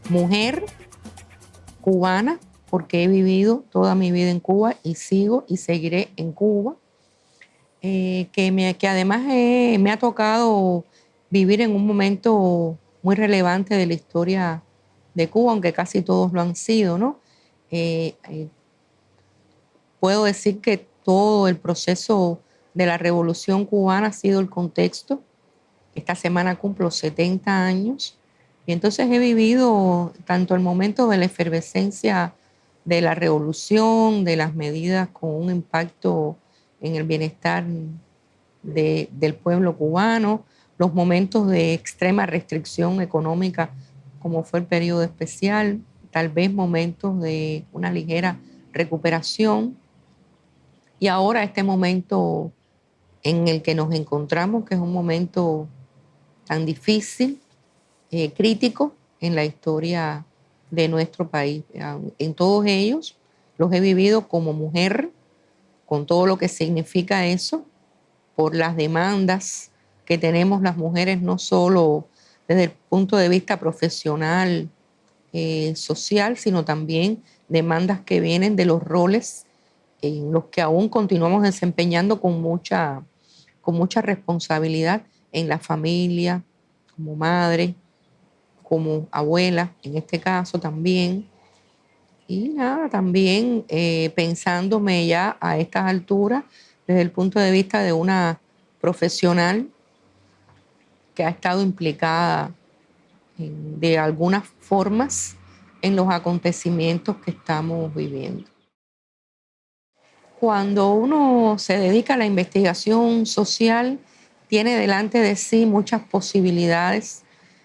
mujer cubana, porque he vivido toda mi vida en Cuba y sigo y seguiré en Cuba, que además me ha tocado vivir en un momento muy relevante de la historia de Cuba, aunque casi todos lo han sido, ¿no? Eh, eh, Puedo decir que todo el proceso de la Revolución Cubana ha sido el contexto. Esta semana cumplo 70 años y entonces he vivido tanto el momento de la efervescencia de la revolución, de las medidas con un impacto en el bienestar del pueblo cubano, los momentos de extrema restricción económica como fue el periodo especial, tal vez momentos de una ligera recuperación y ahora este momento en el que nos encontramos, que es un momento tan difícil, crítico en la historia de nuestro país. En todos ellos los he vivido como mujer, con todo lo que significa eso, por las demandas que tenemos las mujeres, no solo desde el punto de vista profesional, social, sino también demandas que vienen de los roles en los que aún continuamos desempeñando con mucha responsabilidad en la familia, como madre, como abuela, en este caso también. Y nada, también pensándome ya a estas alturas desde el punto de vista de una profesional que ha estado implicada de algunas formas en los acontecimientos que estamos viviendo. Cuando uno se dedica a la investigación social, tiene delante de sí muchas posibilidades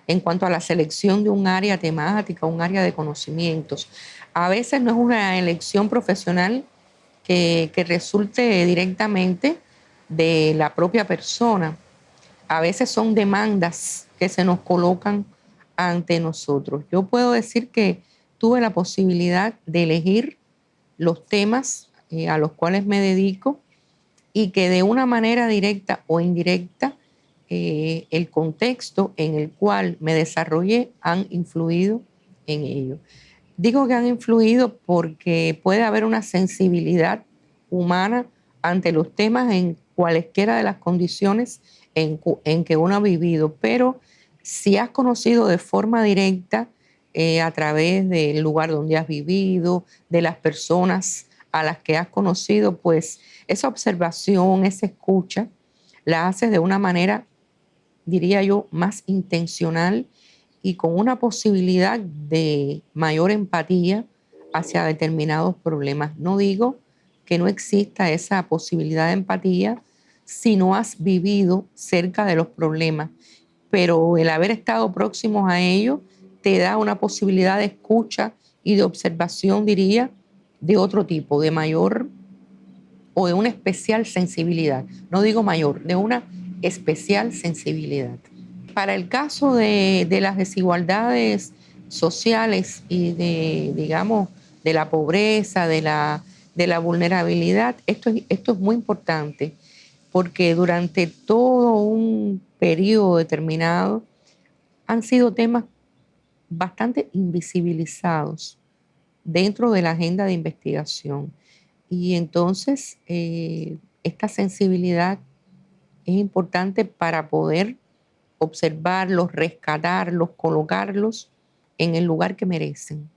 en cuanto a la selección de un área temática, un área de conocimientos. A veces no es una elección profesional que resulte directamente de la propia persona. A veces son demandas que se nos colocan ante nosotros. Yo puedo decir que tuve la posibilidad de elegir los temas a los cuales me dedico y que de una manera directa o indirecta el contexto en el cual me desarrollé han influido en ello. Digo que han influido porque puede haber una sensibilidad humana ante los temas en cualesquiera de las condiciones en que uno ha vivido, pero si has conocido de forma directa a través del lugar donde has vivido, de las personas a las que has conocido, pues esa observación, esa escucha, la haces de una manera, diría yo, más intencional y con una posibilidad de mayor empatía hacia determinados problemas. No digo que no exista esa posibilidad de empatía si no has vivido cerca de los problemas, pero el haber estado próximos a ellos te da una posibilidad de escucha y de observación, diría, de otro tipo, de mayor o de una especial sensibilidad. No digo mayor, de una especial sensibilidad. Para el caso de las desigualdades sociales y de, digamos, de la pobreza, de la vulnerabilidad, esto es muy importante porque durante todo un periodo determinado han sido temas bastante invisibilizados dentro de la agenda de investigación. Y entonces esta sensibilidad es importante para poder observarlos, rescatarlos, colocarlos en el lugar que merecen.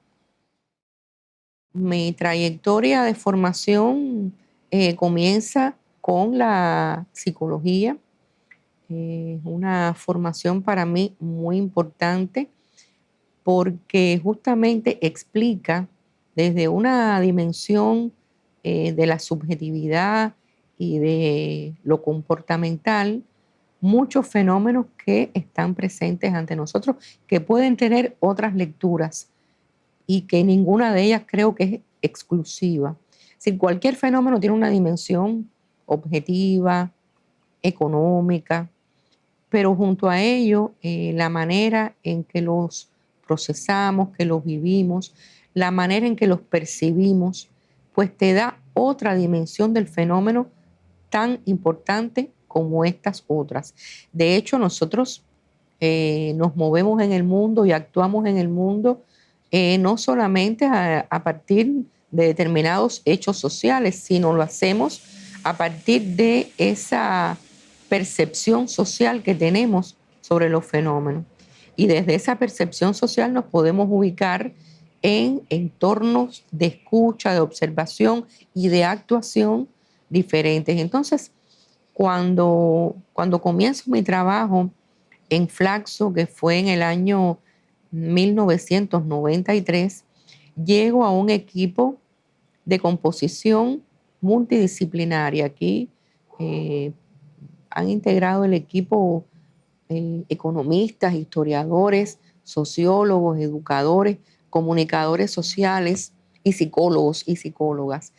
Mi trayectoria de formación comienza con la psicología, una formación para mí muy importante porque justamente explica desde una dimensión de la subjetividad y de lo comportamental muchos fenómenos que están presentes ante nosotros, que pueden tener otras lecturas y que ninguna de ellas creo que es exclusiva. Es decir, cualquier fenómeno tiene una dimensión objetiva, económica, pero junto a ello, la manera en que los procesamos, que los vivimos, la manera en que los percibimos, pues te da otra dimensión del fenómeno tan importante como estas otras. De hecho, nosotros nos movemos en el mundo y actuamos en el mundo, no solamente a partir de determinados hechos sociales, sino lo hacemos a partir de esa percepción social que tenemos sobre los fenómenos. Y desde esa percepción social nos podemos ubicar en entornos de escucha, de observación y de actuación diferentes. Entonces, cuando comienzo mi trabajo en Flaxo, que fue en el año 1993, llego a un equipo de composición multidisciplinaria. Aquí eh, han integrado el equipo economistas, historiadores, sociólogos, educadores, comunicadores sociales y psicólogos y psicólogas.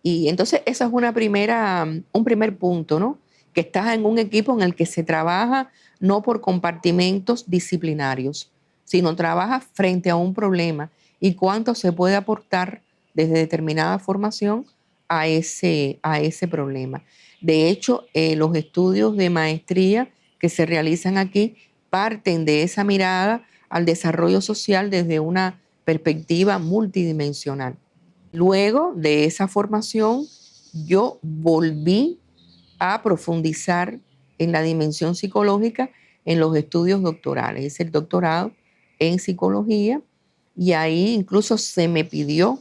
Y entonces eso es un primer punto, ¿no? Que estás en un equipo en el que se trabaja no por compartimentos disciplinarios, sino trabaja frente a un problema y cuánto se puede aportar desde determinada formación a ese problema. De hecho, los estudios de maestría que se realizan aquí parten de esa mirada al desarrollo social desde una perspectiva multidimensional. Luego de esa formación, yo volví a profundizar en la dimensión psicológica en los estudios doctorales, es el doctorado en psicología, y ahí incluso se me pidió,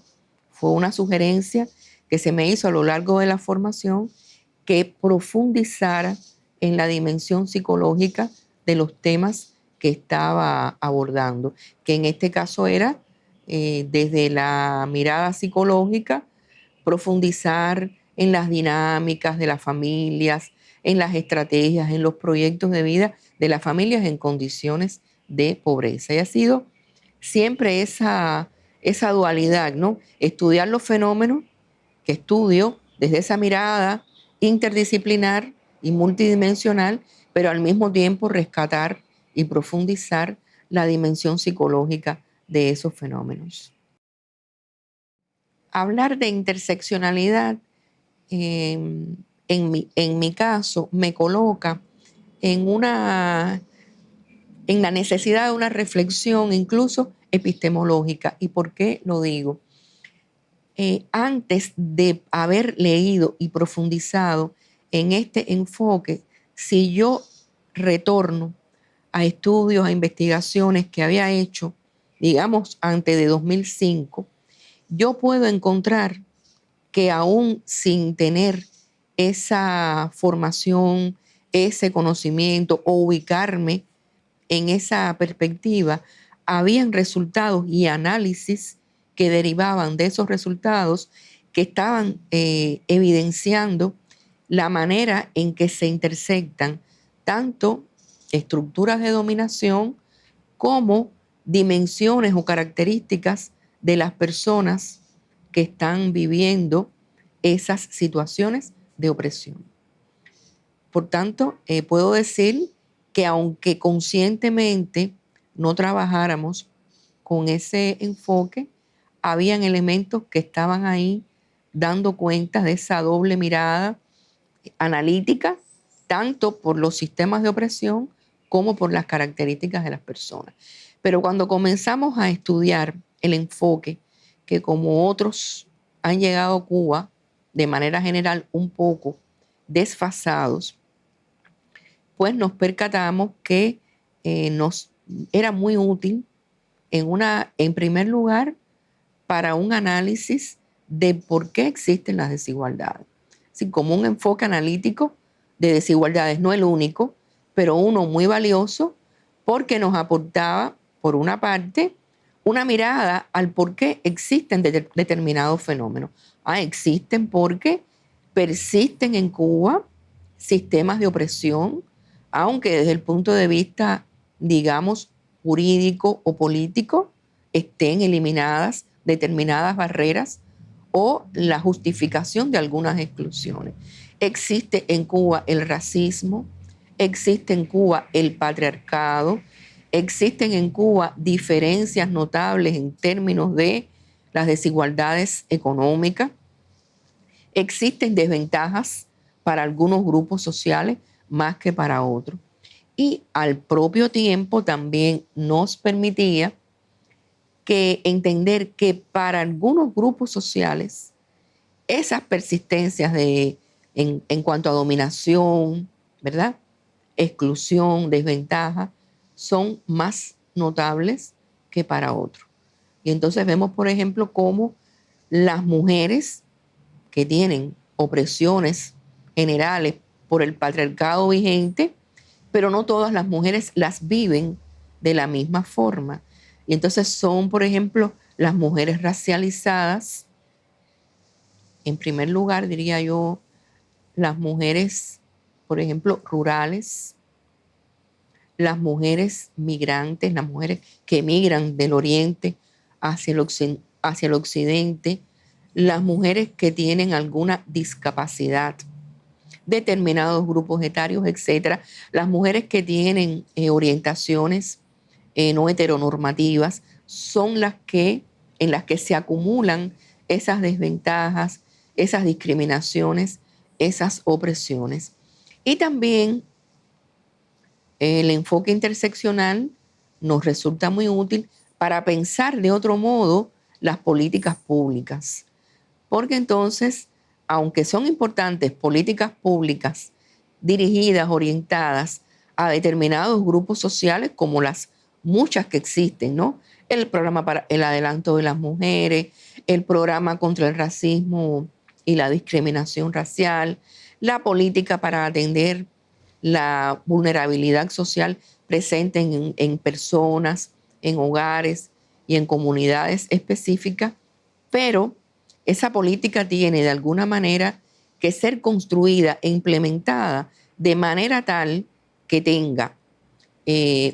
fue una sugerencia que se me hizo a lo largo de la formación, que profundizara en la dimensión psicológica de los temas que estaba abordando, que en este caso era desde la mirada psicológica, profundizar en las dinámicas de las familias, en las estrategias, en los proyectos de vida de las familias en condiciones de pobreza. Y ha sido siempre esa dualidad, ¿no? Estudiar los fenómenos que estudio desde esa mirada interdisciplinar y multidimensional, pero al mismo tiempo rescatar y profundizar la dimensión psicológica de esos fenómenos. Hablar de interseccionalidad, eh, en mi caso, me coloca en, en la necesidad de una reflexión incluso epistemológica. ¿Y por qué lo digo? Antes de haber leído y profundizado en este enfoque, si yo retorno a estudios, a investigaciones que había hecho, digamos, antes de 2005, yo puedo encontrar que aún sin tener esa formación, ese conocimiento o ubicarme en esa perspectiva, habían resultados y análisis que derivaban de esos resultados que estaban evidenciando la manera en que se intersectan tanto estructuras de dominación como dimensiones o características de las personas que están viviendo esas situaciones de opresión. Por tanto, puedo decir que aunque conscientemente no trabajáramos con ese enfoque, habían elementos que estaban ahí dando cuenta de esa doble mirada analítica, tanto por los sistemas de opresión como por las características de las personas. Pero cuando comenzamos a estudiar el enfoque, que como otros han llegado a Cuba de manera general un poco desfasados, pues nos percatamos que nos era muy útil en primer lugar, para un análisis de por qué existen las desigualdades. Así como un enfoque analítico de desigualdades, no el único, pero uno muy valioso porque nos aportaba, por una parte, una mirada al por qué existen determinados fenómenos. Existen porque persisten en Cuba sistemas de opresión, aunque desde el punto de vista, digamos, jurídico o político, estén eliminadas determinadas barreras o la justificación de algunas exclusiones. Existe en Cuba el racismo, existe en Cuba el patriarcado, existen en Cuba diferencias notables en términos de las desigualdades económicas, existen desventajas para algunos grupos sociales más que para otros. y al propio tiempo también nos permitía que entender que para algunos grupos sociales esas persistencias en cuanto a dominación, ¿verdad? Exclusión, desventaja, son más notables que para otros. Y entonces vemos, por ejemplo, cómo las mujeres que tienen opresiones generales por el patriarcado vigente, pero no todas las mujeres las viven de la misma forma. Y entonces son, por ejemplo, las mujeres racializadas, en primer lugar, diría yo, las mujeres, por ejemplo, rurales, las mujeres migrantes, las mujeres que migran del oriente hacia el occidente, las mujeres que tienen alguna discapacidad, determinados grupos etarios, etcétera, las mujeres que tienen orientaciones no heteronormativas, son las que en las que se acumulan esas desventajas, esas discriminaciones, esas opresiones. Y también el enfoque interseccional nos resulta muy útil para pensar de otro modo las políticas públicas, porque entonces, aunque son importantes políticas públicas dirigidas, orientadas a determinados grupos sociales, como las muchas que existen, ¿no? El programa para el adelanto de las mujeres, el programa contra el racismo y la discriminación racial, la política para atender la vulnerabilidad social presente en personas, en hogares y en comunidades específicas, pero esa política tiene de alguna manera que ser construida e implementada de manera tal que tenga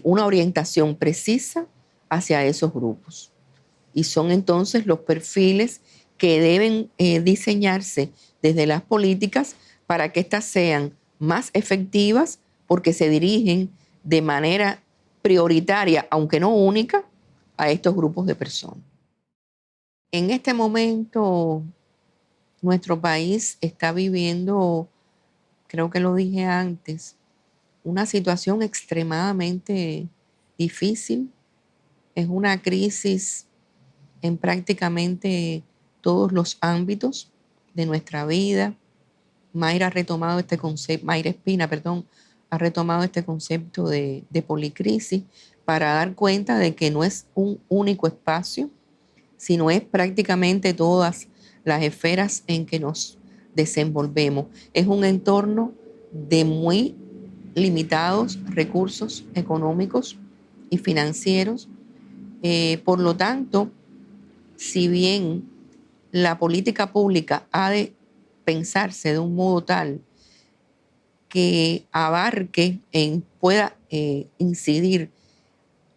una orientación precisa hacia esos grupos. Y son entonces los perfiles que deben diseñarse desde las políticas para que éstas sean más efectivas porque se dirigen de manera prioritaria, aunque no única, a estos grupos de personas. En este momento, nuestro país está viviendo, creo que lo dije antes, una situación extremadamente difícil. Es una crisis en prácticamente todos los ámbitos de nuestra vida. Mayra ha retomado este concepto, Mayra Espina, perdón, ha retomado este concepto de policrisis para dar cuenta de que no es un único espacio, sino es prácticamente todas las esferas en que nos desenvolvemos. Es un entorno de muy limitados recursos económicos y financieros. Por lo tanto, si bien la política pública ha de pensarse de un modo tal que abarque, pueda incidir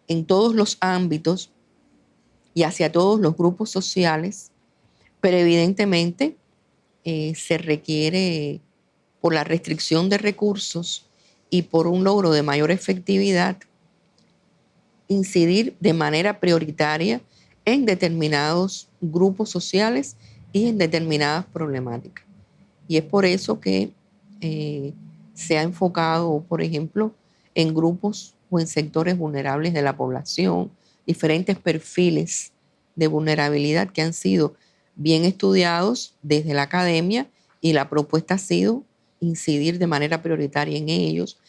en todos los ámbitos y hacia todos los grupos sociales, pero evidentemente se requiere, por la restricción de recursos y por un logro de mayor efectividad, incidir de manera prioritaria en determinados grupos sociales y en determinadas problemáticas. Y es por eso que se ha enfocado, por ejemplo, en grupos o en sectores vulnerables de la población, diferentes perfiles de vulnerabilidad que han sido bien estudiados desde la academia, y la propuesta ha sido incidir de manera prioritaria en ellos,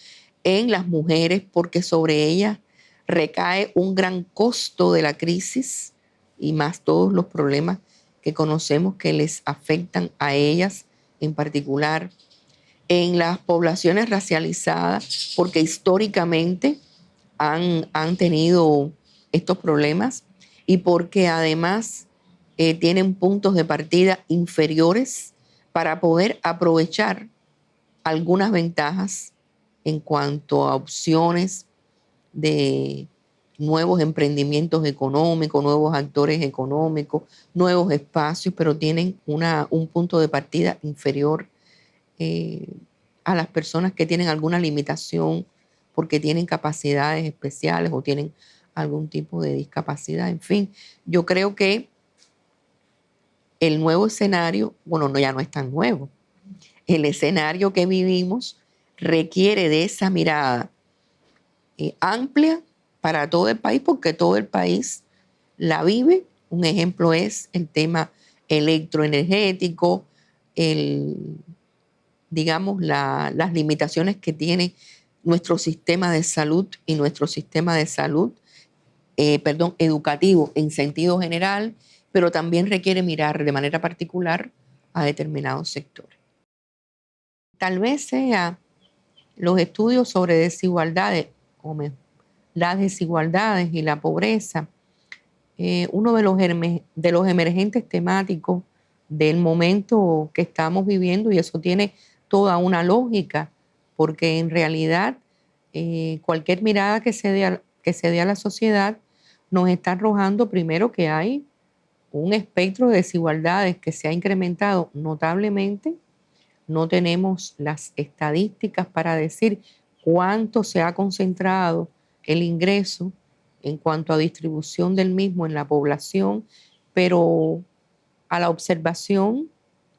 en las mujeres, porque sobre ellas recae un gran costo de la crisis y más todos los problemas que conocemos que les afectan a ellas en particular, en las poblaciones racializadas, porque históricamente han tenido estos problemas y porque además tienen puntos de partida inferiores para poder aprovechar algunas ventajas en cuanto a opciones de nuevos emprendimientos económicos, nuevos actores económicos, nuevos espacios, pero tienen un punto de partida inferior eh, a las personas que tienen alguna limitación porque tienen capacidades especiales o tienen algún tipo de discapacidad. En fin, yo creo que el nuevo escenario, bueno, no, ya no es tan nuevo. El escenario que vivimos requiere de esa mirada amplia para todo el país, porque todo el país la vive. Un ejemplo es el tema electroenergético, digamos, las limitaciones que tiene nuestro sistema de salud y nuestro sistema de salud, educativo en sentido general, pero también requiere mirar de manera particular a determinados sectores. Tal vez sea los estudios sobre desigualdades, las desigualdades y la pobreza, uno de los emergentes temáticos del momento que estamos viviendo, y eso tiene toda una lógica, porque en realidad cualquier mirada que se dé a la sociedad nos está arrojando primero que hay un espectro de desigualdades que se ha incrementado notablemente. No tenemos las estadísticas para decir cuánto se ha concentrado el ingreso en cuanto a distribución del mismo en la población, pero a la observación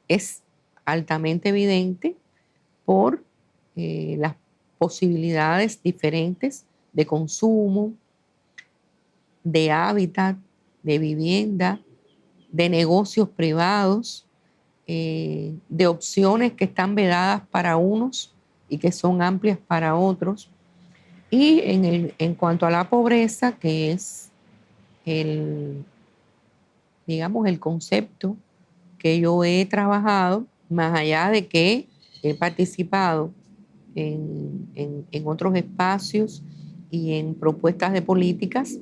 es altamente evidente por las posibilidades diferentes de consumo, de hábitat, de vivienda, de negocios privados, de opciones que están vedadas para unos y que son amplias para otros. Y en cuanto a la pobreza, que es digamos, el concepto que yo he trabajado, más allá de que he participado en otros espacios y en propuestas de políticas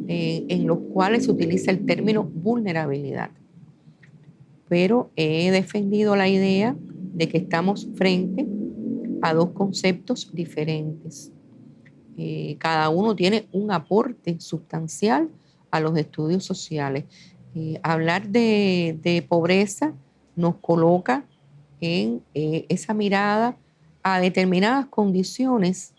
en los cuales se utiliza el término vulnerabilidad. Pero he defendido la idea de que estamos frente a dos conceptos diferentes. Cada uno tiene un aporte sustancial a los estudios sociales. Hablar de pobreza nos coloca en esa mirada a determinadas condiciones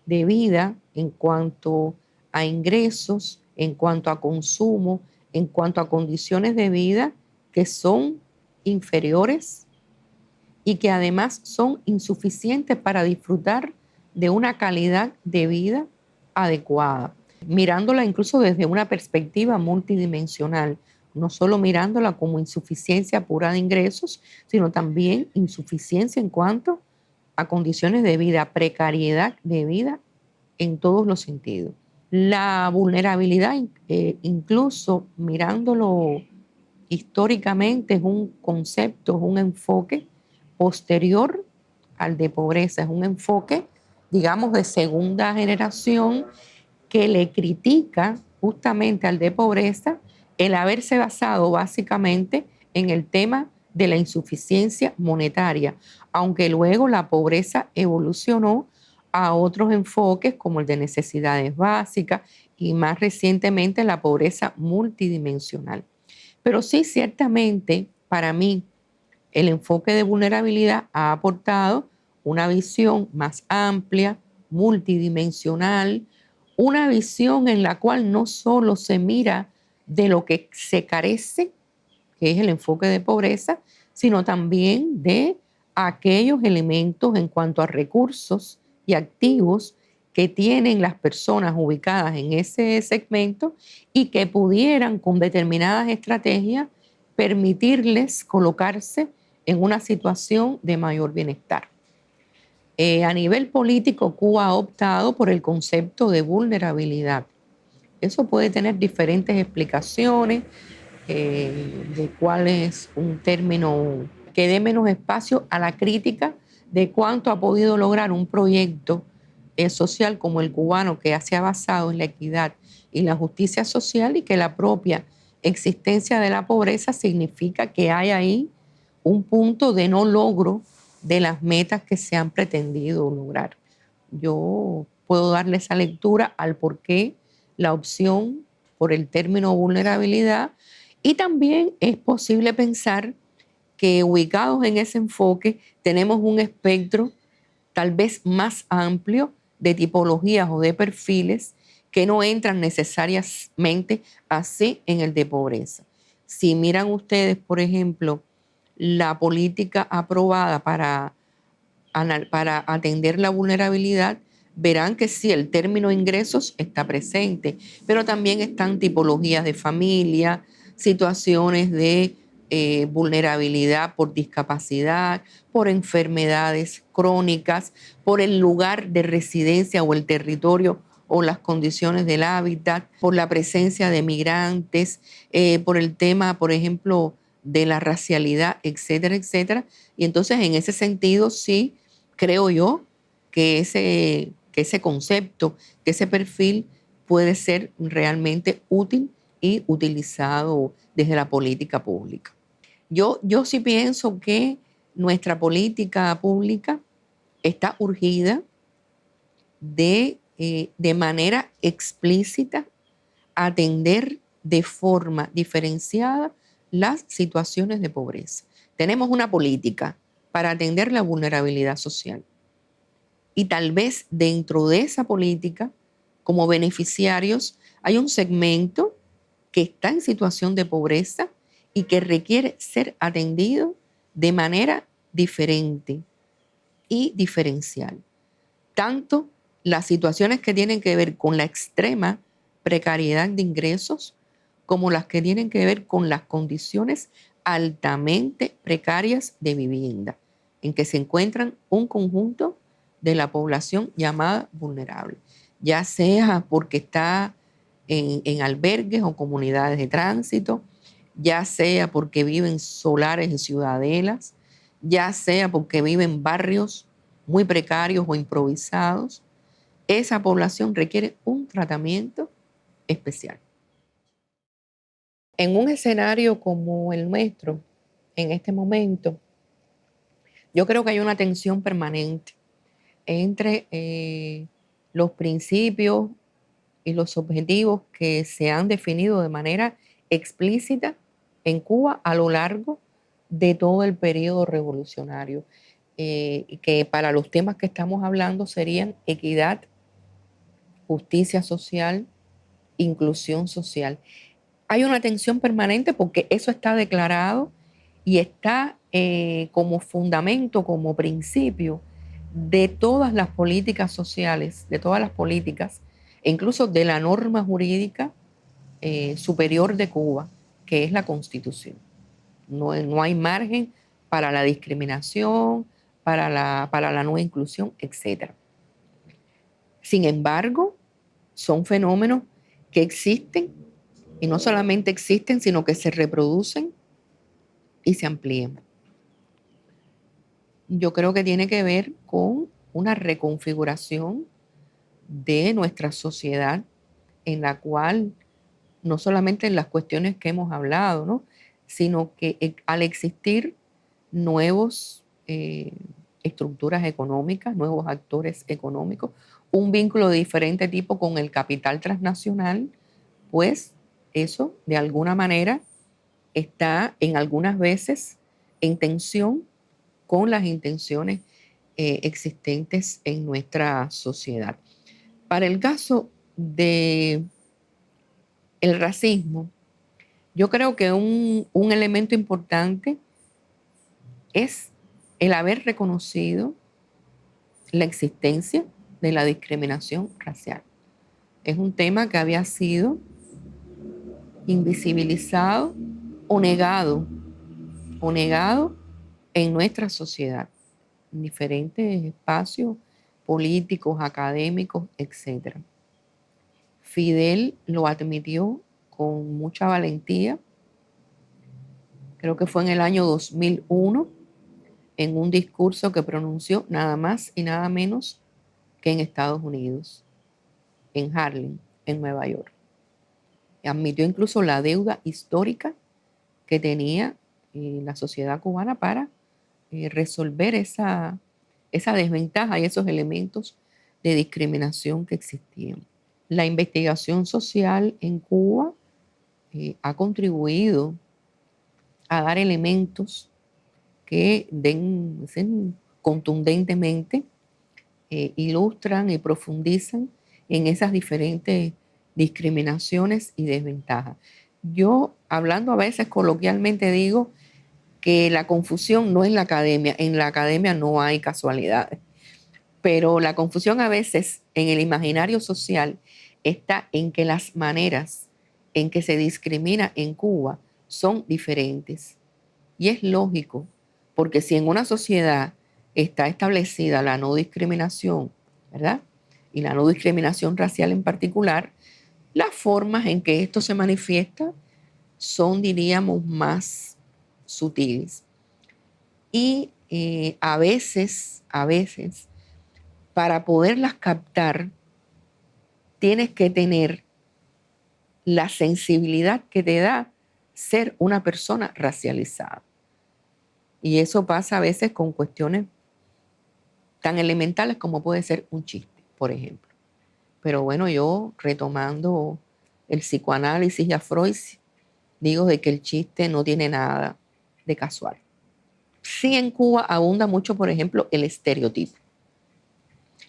de vida en cuanto a ingresos, en cuanto a consumo, en cuanto a condiciones de vida que son inferiores y que además son insuficientes para disfrutar de una calidad de vida adecuada, mirándola incluso desde una perspectiva multidimensional, no solo mirándola como insuficiencia pura de ingresos, sino también insuficiencia en cuanto a condiciones de vida, precariedad de vida en todos los sentidos. La vulnerabilidad, incluso mirándolo históricamente, es un concepto, es un enfoque posterior al de pobreza, es un enfoque, digamos, de segunda generación que le critica justamente al de pobreza el haberse basado básicamente en el tema de la insuficiencia monetaria, aunque luego la pobreza evolucionó a otros enfoques como el de necesidades básicas y más recientemente la pobreza multidimensional. Pero sí, ciertamente, para mí, el enfoque de vulnerabilidad ha aportado una visión más amplia, multidimensional, una visión en la cual no solo se mira de lo que se carece, que es el enfoque de pobreza, sino también de aquellos elementos en cuanto a recursos y activos que tienen las personas ubicadas en ese segmento y que pudieran con determinadas estrategias permitirles colocarse en una situación de mayor bienestar. A nivel político, Cuba ha optado por el concepto de vulnerabilidad. Eso puede tener diferentes explicaciones de cuál es un término que dé menos espacio a la crítica de cuánto ha podido lograr un proyecto social como el cubano, que se ha basado en la equidad y la justicia social, y que la propia existencia de la pobreza significa que hay ahí un punto de no logro de las metas que se han pretendido lograr. Yo puedo darle esa lectura al por qué la opción por el término vulnerabilidad, y también es posible pensar que ubicados en ese enfoque tenemos un espectro tal vez más amplio de tipologías o de perfiles que no entran necesariamente así en el de pobreza. Si miran ustedes, por ejemplo, la política aprobada para atender la vulnerabilidad, verán que sí, el término ingresos está presente, pero también están tipologías de familia, situaciones de vulnerabilidad por discapacidad, por enfermedades crónicas, por el lugar de residencia o el territorio o las condiciones del hábitat, por la presencia de migrantes, por el tema, por ejemplo, de la racialidad, etcétera, etcétera. Y entonces, en ese sentido, sí, creo yo que ese concepto, que ese perfil puede ser realmente útil y utilizado desde la política pública. Yo sí pienso que nuestra política pública está urgida de manera explícita atender de forma diferenciada las situaciones de pobreza. Tenemos una política para atender la vulnerabilidad social. Y tal vez dentro de esa política, como beneficiarios, hay un segmento que está en situación de pobreza y que requiere ser atendido de manera diferente y diferencial. Tanto las situaciones que tienen que ver con la extrema precariedad de ingresos como las que tienen que ver con las condiciones altamente precarias de vivienda, en que se encuentran un conjunto de la población llamada vulnerable, ya sea porque está en albergues o comunidades de tránsito, ya sea porque viven solares en ciudadelas, ya sea porque viven en barrios muy precarios o improvisados. Esa población requiere un tratamiento especial. En un escenario como el nuestro, en este momento, yo creo que hay una tensión permanente entre los principios y los objetivos que se han definido de manera explícita en Cuba a lo largo de todo el periodo revolucionario, y que para los temas que estamos hablando serían equidad, justicia social, inclusión social. Hay una tensión permanente porque eso está declarado y está como fundamento, como principio de todas las políticas sociales, de todas las políticas, e incluso de la norma jurídica superior de Cuba, que es la Constitución. No hay margen para la discriminación, para la no inclusión, etc. Sin embargo, son fenómenos que existen y no solamente existen, sino que se reproducen y se amplían. Yo creo que tiene que ver con una reconfiguración de nuestra sociedad en la cual no solamente en las cuestiones que hemos hablado, ¿no? Sino que al existir nuevos estructuras económicas, nuevos actores económicos, un vínculo de diferente tipo con el capital transnacional, pues eso de alguna manera está en algunas veces en tensión con las intenciones existentes en nuestra sociedad. Para el caso de el racismo, yo creo que un elemento importante es el haber reconocido la existencia de la discriminación racial. Es un tema que había sido invisibilizado o negado en nuestra sociedad, en diferentes espacios políticos, académicos, etc. Fidel lo admitió con mucha valentía, creo que fue en el año 2001, en un discurso que pronunció nada más y nada menos que en Estados Unidos, en Harlem, en Nueva York. Admitió incluso la deuda histórica que tenía la sociedad cubana para resolver esa desventaja y esos elementos de discriminación que existían. La investigación social en Cuba ha contribuido a dar elementos que contundentemente ilustran y profundizan en esas diferentes discriminaciones y desventajas. Yo, hablando a veces coloquialmente, digo que la confusión no es la academia. En la academia no hay casualidades, Pero la confusión a veces en el imaginario social está en que las maneras en que se discrimina en Cuba son diferentes. Y es lógico, porque si en una sociedad está establecida la no discriminación, ¿verdad? Y la no discriminación racial en particular, las formas en que esto se manifiesta son, diríamos, más sutiles. Y a veces, para poderlas captar, tienes que tener la sensibilidad que te da ser una persona racializada. Y eso pasa a veces con cuestiones tan elementales como puede ser un chiste, por ejemplo. Pero bueno, yo retomando el psicoanálisis y a Freud, digo de que el chiste no tiene nada de casual. Sí, en Cuba abunda mucho, por ejemplo, el estereotipo.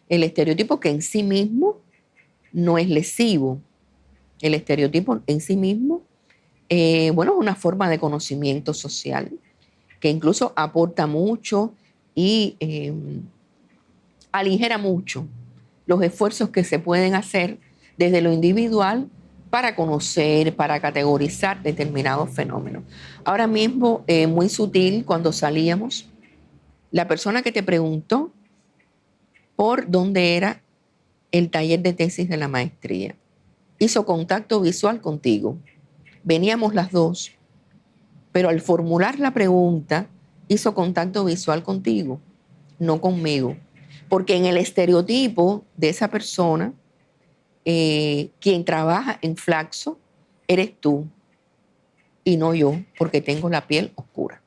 El estereotipo que en sí mismo no es lesivo. El estereotipo en sí mismo, bueno, es una forma de conocimiento social que incluso aporta mucho y aligera mucho los esfuerzos que se pueden hacer desde lo individual para conocer, para categorizar determinados fenómenos. Ahora mismo, muy sutil, cuando salíamos, la persona que te preguntó por dónde era el taller de tesis de la maestría hizo contacto visual contigo. Veníamos las dos, pero al formular la pregunta hizo contacto visual contigo, no conmigo. Porque en el estereotipo de esa persona, quien trabaja en Flaxo eres tú y no yo, porque tengo la piel oscura.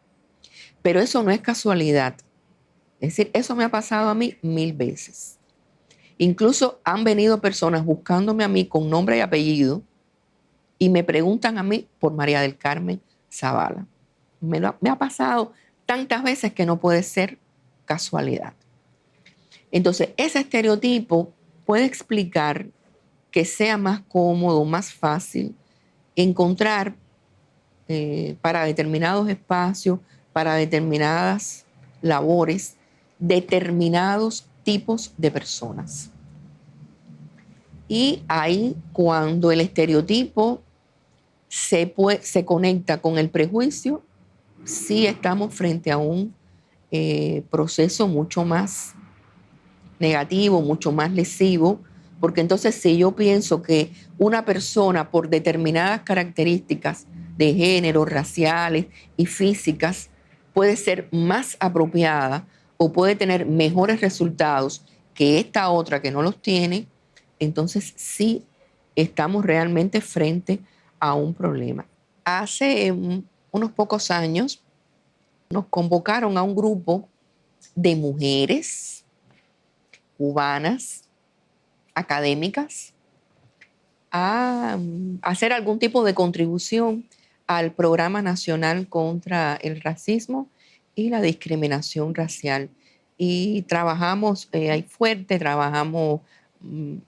Pero eso no es casualidad. Es decir, eso me ha pasado a mí 1000 veces. Incluso han venido personas buscándome a mí con nombre y apellido y me preguntan a mí por María del Carmen Zavala. Me ha pasado tantas veces que no puede ser casualidad. Entonces, ese estereotipo puede explicar que sea más cómodo, más fácil encontrar para determinados espacios, para determinadas labores, determinados tipos de personas. Y ahí cuando el estereotipo se conecta con el prejuicio, sí estamos frente a un proceso mucho más negativo, mucho más lesivo, porque entonces si yo pienso que una persona por determinadas características de género, raciales y físicas puede ser más apropiada o puede tener mejores resultados que esta otra que no los tiene, entonces sí estamos realmente frente a un problema. Hace unos pocos años nos convocaron a un grupo de mujeres cubanas, académicas, a hacer algún tipo de contribución al Programa Nacional contra el Racismo y la Discriminación Racial. Y trabajamos ahí fuerte, trabajamos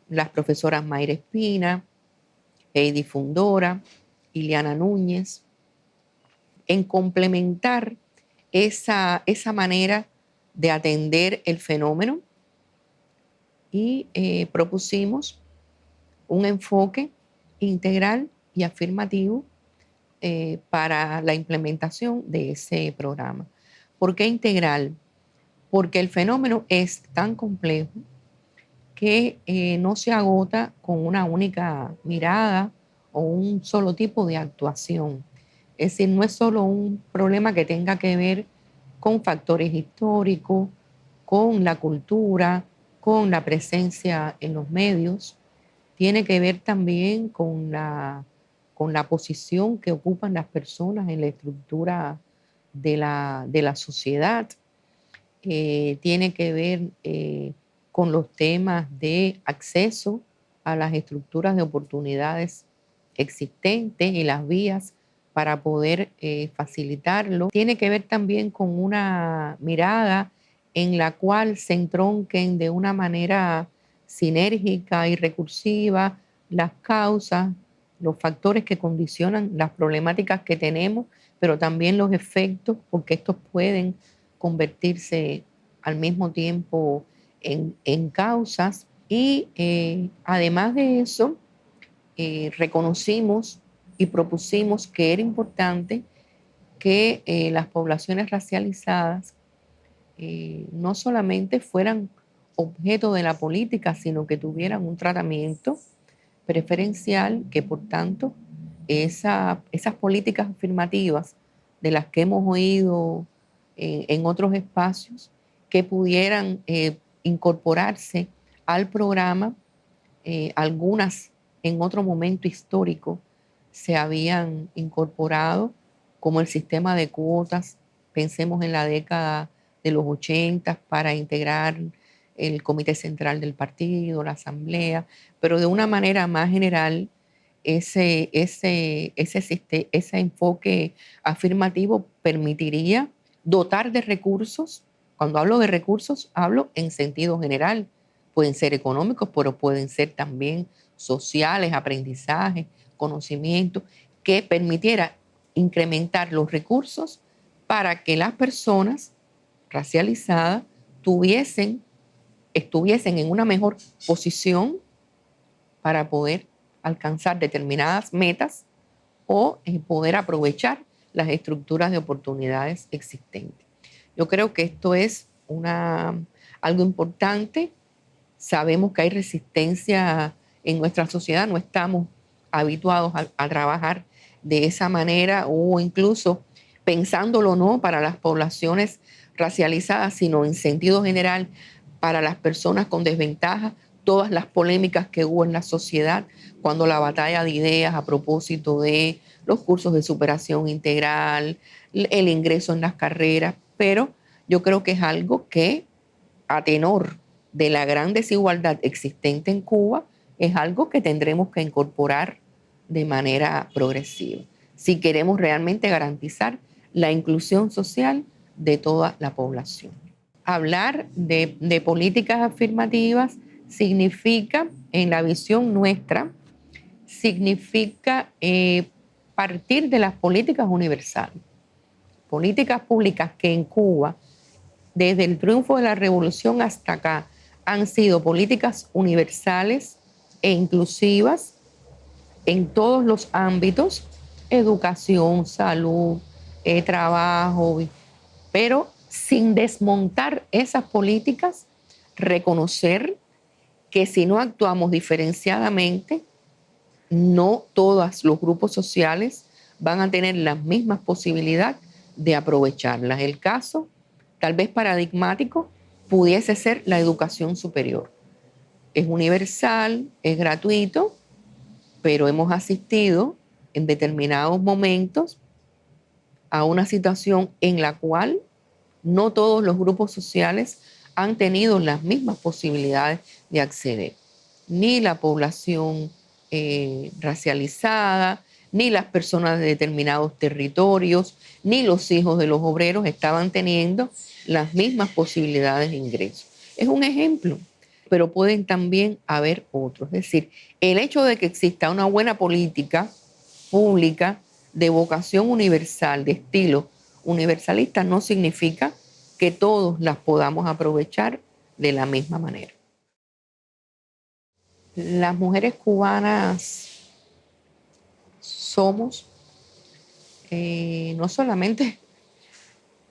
las profesoras Mayra Espina, Heidi Fundora, Ileana Núñez, en complementar esa manera de atender el fenómeno y propusimos un enfoque integral y afirmativo para la implementación de ese programa. ¿Por qué integral? Porque el fenómeno es tan complejo que no se agota con una única mirada o un solo tipo de actuación. Es decir, no es solo un problema que tenga que ver con factores históricos, con la cultura, con la presencia en los medios, tiene que ver también con la posición que ocupan las personas en la estructura de la sociedad, tiene que ver con los temas de acceso a las estructuras de oportunidades existentes y las vías para poder facilitarlo. Tiene que ver también con una mirada en la cual se entronquen de una manera sinérgica y recursiva las causas, los factores que condicionan las problemáticas que tenemos, pero también los efectos, porque estos pueden convertirse al mismo tiempo en causas y además de eso, reconocimos y propusimos que era importante que las poblaciones racializadas no solamente fueran objeto de la política, sino que tuvieran un tratamiento preferencial, que por tanto esas políticas afirmativas de las que hemos oído en otros espacios, que pudieran incorporarse al programa. Algunas en otro momento histórico se habían incorporado, como el sistema de cuotas. Pensemos en la década de los 80 para integrar el comité central del partido, la asamblea, pero de una manera más general, ese enfoque afirmativo permitiría dotar de recursos. Cuando hablo de recursos, hablo en sentido general. Pueden ser económicos, pero pueden ser también sociales, aprendizaje, conocimiento, que permitiera incrementar los recursos para que las personas racializadas estuviesen en una mejor posición para poder alcanzar determinadas metas o poder aprovechar las estructuras de oportunidades existentes. Yo creo que esto es algo importante. Sabemos que hay resistencia en nuestra sociedad, no estamos habituados a trabajar de esa manera o incluso pensándolo no para las poblaciones racializadas, sino en sentido general para las personas con desventaja, todas las polémicas que hubo en la sociedad cuando la batalla de ideas a propósito de los cursos de superación integral, el ingreso en las carreras, pero yo creo que es algo que a tenor de la gran desigualdad existente en Cuba, es algo que tendremos que incorporar de manera progresiva, si queremos realmente garantizar la inclusión social de toda la población. Hablar de políticas afirmativas significa, en la visión nuestra, significa partir de las políticas universales, políticas públicas que en Cuba, desde el triunfo de la revolución hasta acá, han sido políticas universales e inclusivas en todos los ámbitos: educación, salud, trabajo, pero sin desmontar esas políticas, reconocer que si no actuamos diferenciadamente, no todos los grupos sociales van a tener las mismas posibilidades de aprovecharlas. El caso, tal vez paradigmático, pudiese ser la educación superior. Es universal, es gratuito, pero hemos asistido en determinados momentos a una situación en la cual no todos los grupos sociales han tenido las mismas posibilidades de acceder. Ni la población racializada, ni las personas de determinados territorios, ni los hijos de los obreros estaban teniendo las mismas posibilidades de ingreso. Es un ejemplo, pero pueden también haber otros. Es decir, el hecho de que exista una buena política pública de vocación universal, de estilo universalista, no significa que todos las podamos aprovechar de la misma manera. Las mujeres cubanas somos no solamente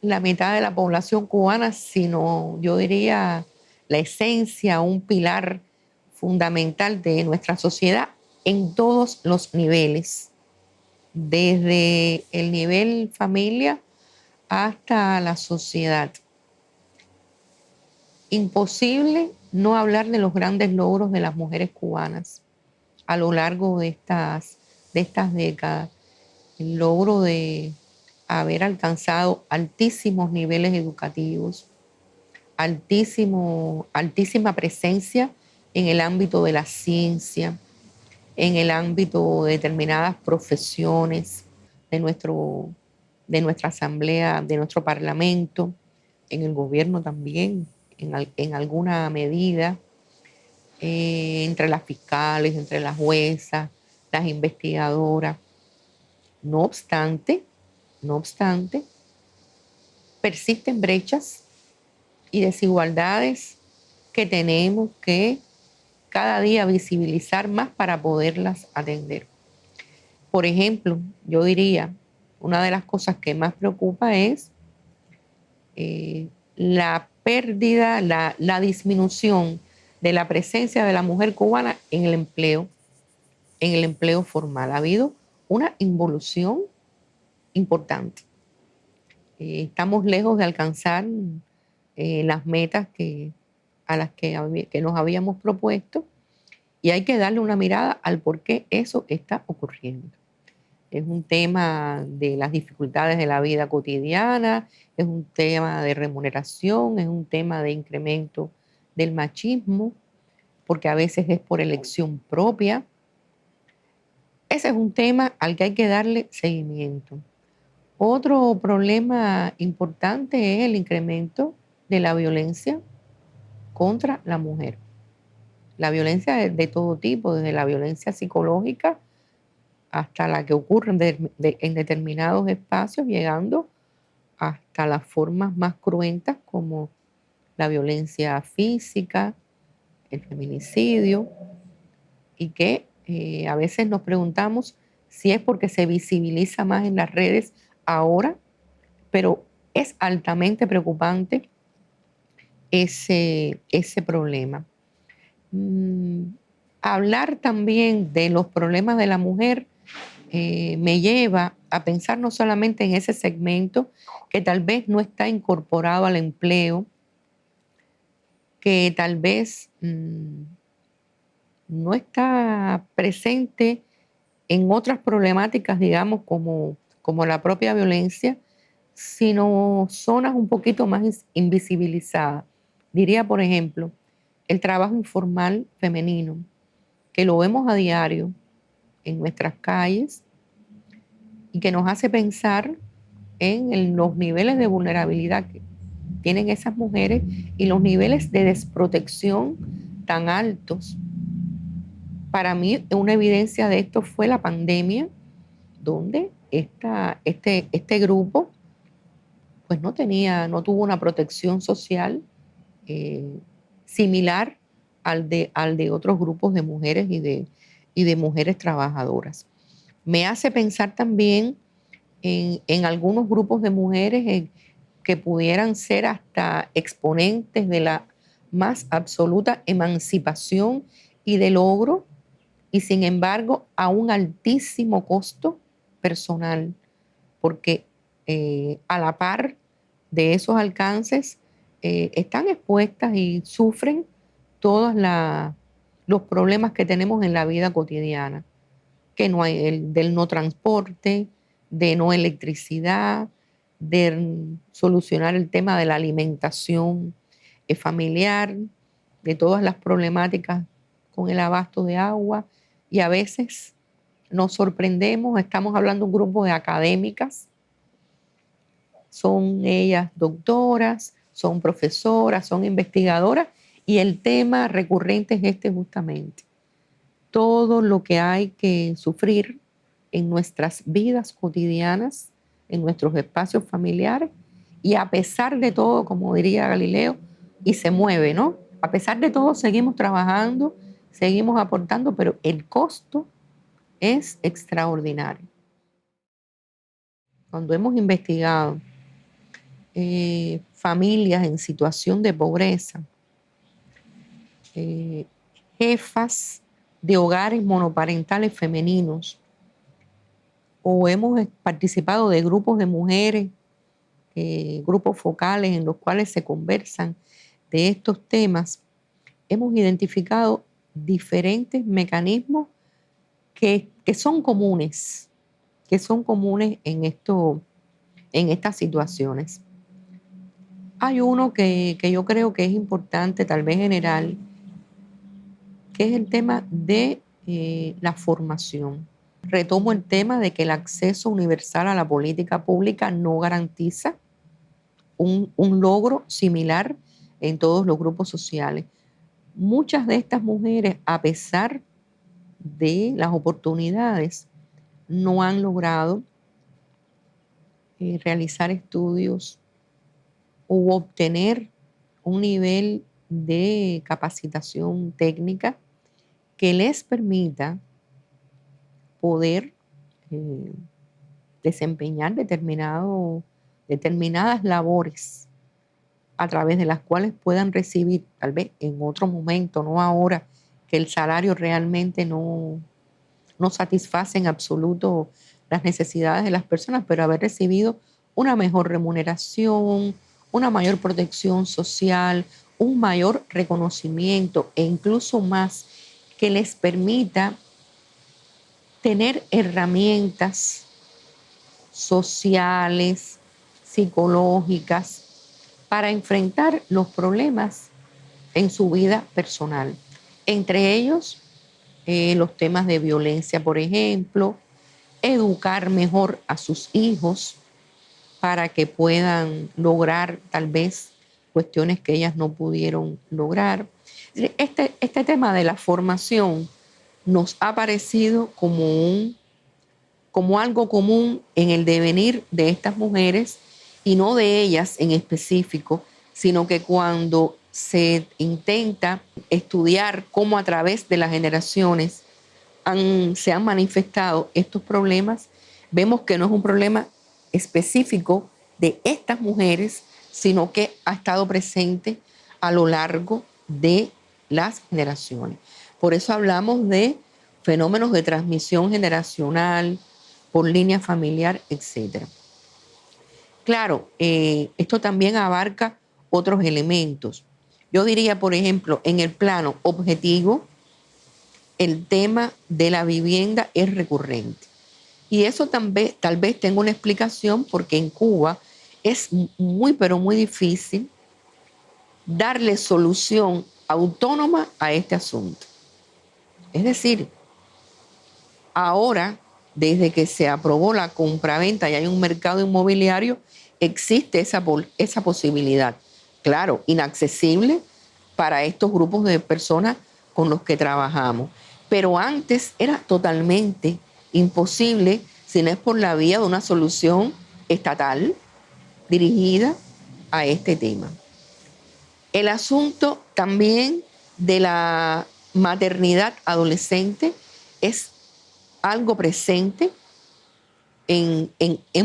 la mitad de la población cubana, sino yo diría la esencia, un pilar fundamental de nuestra sociedad en todos los niveles, desde el nivel familia hasta la sociedad. Imposible no hablar de los grandes logros de las mujeres cubanas a lo largo de estas décadas. El logro de haber alcanzado altísimos niveles educativos, altísima presencia en el ámbito de la ciencia, en el ámbito de determinadas profesiones de nuestra asamblea, de nuestro parlamento, en el gobierno también, en alguna medida, entre las fiscales, entre las juezas, las investigadoras. No obstante, persisten brechas y desigualdades que tenemos que cada día visibilizar más para poderlas atender. Por ejemplo, yo diría, una de las cosas que más preocupa es la pérdida, la disminución de la presencia de la mujer cubana en el empleo formal. Ha habido una involución importante. Estamos lejos de alcanzar las metas a las que nos habíamos propuesto y hay que darle una mirada al por qué eso está ocurriendo. Es un tema de las dificultades de la vida cotidiana, es un tema de remuneración, es un tema de incremento del machismo, porque a veces es por elección propia. Ese es un tema al que hay que darle seguimiento. Otro problema importante es el incremento de la violencia contra la mujer. La violencia de todo tipo, desde la violencia psicológica hasta la que ocurre en determinados espacios, llegando hasta las formas más cruentas como la violencia física, el feminicidio, y que a veces nos preguntamos si es porque se visibiliza más en las redes ahora, pero es altamente preocupante ese problema. Hablar también de los problemas de la mujer me lleva a pensar no solamente en ese segmento que tal vez no está incorporado al empleo, que tal vez no está presente en otras problemáticas, digamos, como la propia violencia, sino zonas un poquito más invisibilizadas. Diría, por ejemplo, el trabajo informal femenino, que lo vemos a diario en nuestras calles y que nos hace pensar en los niveles de vulnerabilidad que tienen esas mujeres y los niveles de desprotección tan altos. Para mí, una evidencia de esto fue la pandemia, donde este grupo pues no tuvo una protección social eh, similar al de otros grupos de mujeres y de mujeres trabajadoras. Me hace pensar también en algunos grupos de mujeres que pudieran ser hasta exponentes de la más absoluta emancipación y de logro, y sin embargo a un altísimo costo personal, porque a la par de esos alcances están expuestas y sufren todos los problemas que tenemos en la vida cotidiana, que no hay del no transporte, de no electricidad, de solucionar el tema de la alimentación familiar, de todas las problemáticas con el abasto de agua, y a veces nos sorprendemos, estamos hablando de un grupo de académicas, son ellas doctoras, son profesoras, son investigadoras, y el tema recurrente es este justamente. Todo lo que hay que sufrir en nuestras vidas cotidianas, en nuestros espacios familiares, y a pesar de todo, como diría Galileo, y se mueve, ¿no? A pesar de todo, seguimos trabajando, seguimos aportando, pero el costo es extraordinario. Cuando hemos investigado familias en situación de pobreza, eh, jefas de hogares monoparentales femeninos, o hemos participado de grupos de mujeres, grupos focales en los cuales se conversan de estos temas, hemos identificado diferentes mecanismos que son comunes en estas situaciones. Hay uno que yo creo que es importante, tal vez general, que es el tema de la formación. Retomo el tema de que el acceso universal a la política pública no garantiza un logro similar en todos los grupos sociales. Muchas de estas mujeres, a pesar de las oportunidades, no han logrado realizar estudios u obtener un nivel de capacitación técnica que les permita poder eh, desempeñar determinadas labores a través de las cuales puedan recibir, tal vez en otro momento, no ahora, que el salario realmente no satisface en absoluto las necesidades de las personas, pero haber recibido una mejor remuneración, una mayor protección social, un mayor reconocimiento e incluso más que les permita tener herramientas sociales, psicológicas, para enfrentar los problemas en su vida personal. Entre ellos, los temas de violencia, por ejemplo, educar mejor a sus hijos para que puedan lograr tal vez cuestiones que ellas no pudieron lograr. Este tema de la formación nos ha parecido como algo común en el devenir de estas mujeres y no de ellas en específico, sino que cuando se intenta estudiar cómo a través de las generaciones se han manifestado estos problemas, vemos que no es un problema específico de estas mujeres, sino que ha estado presente a lo largo de las generaciones. Por eso hablamos de fenómenos de transmisión generacional, por línea familiar, etc. Claro, esto también abarca otros elementos. Yo diría, por ejemplo, en el plano objetivo, el tema de la vivienda es recurrente. Y eso tal vez tenga una explicación porque en Cuba es muy, pero muy difícil darle solución autónoma a este asunto. Es decir, ahora, desde que se aprobó la compraventa y hay un mercado inmobiliario, existe esa posibilidad. Claro, inaccesible para estos grupos de personas con los que trabajamos. Pero antes era totalmente imposible si no es por la vía de una solución estatal dirigida a este tema. El asunto también de la maternidad adolescente es algo presente en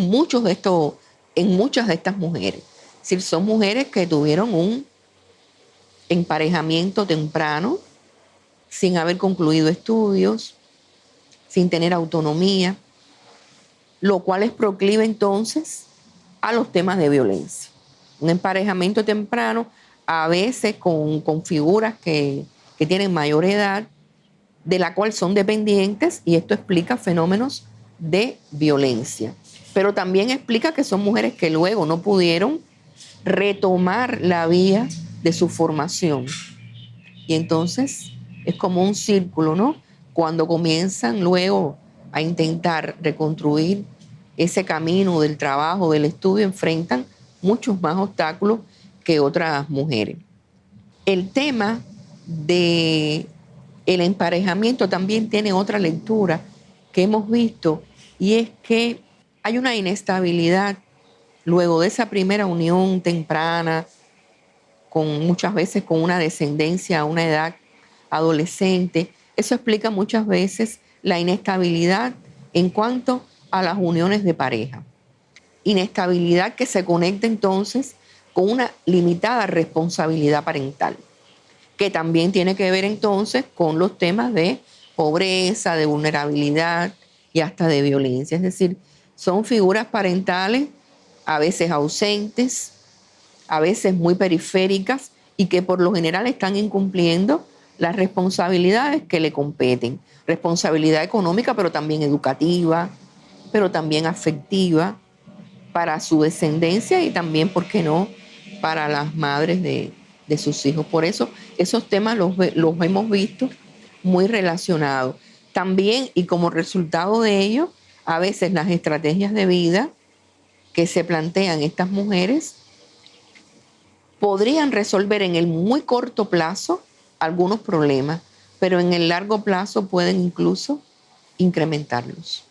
muchas de estas mujeres. Es decir, son mujeres que tuvieron un emparejamiento temprano, sin haber concluido estudios, sin tener autonomía, lo cual es proclive entonces a los temas de violencia. Un emparejamiento temprano, a veces con figuras que tienen mayor edad, de la cual son dependientes, y esto explica fenómenos de violencia. Pero también explica que son mujeres que luego no pudieron retomar la vía de su formación. Y entonces es como un círculo, ¿no? Cuando comienzan luego a intentar reconstruir ese camino del trabajo, del estudio, enfrentan muchos más obstáculos que otras mujeres. El tema de el emparejamiento también tiene otra lectura que hemos visto, y es que hay una inestabilidad luego de esa primera unión temprana, con muchas veces con una descendencia a una edad adolescente. Eso explica muchas veces la inestabilidad en cuanto a las uniones de pareja. Inestabilidad que se conecta entonces con una limitada responsabilidad parental, que también tiene que ver entonces con los temas de pobreza, de vulnerabilidad y hasta de violencia. Es decir, son figuras parentales a veces ausentes, a veces muy periféricas, y que por lo general están incumpliendo las responsabilidades que le competen. Responsabilidad económica, pero también educativa, pero también afectiva para su descendencia y también, ¿por qué no?, para las madres de sus hijos. Por eso esos temas los hemos visto muy relacionados. También, y como resultado de ello, a veces las estrategias de vida que se plantean estas mujeres podrían resolver en el muy corto plazo algunos problemas, pero en el largo plazo pueden incluso incrementarlos.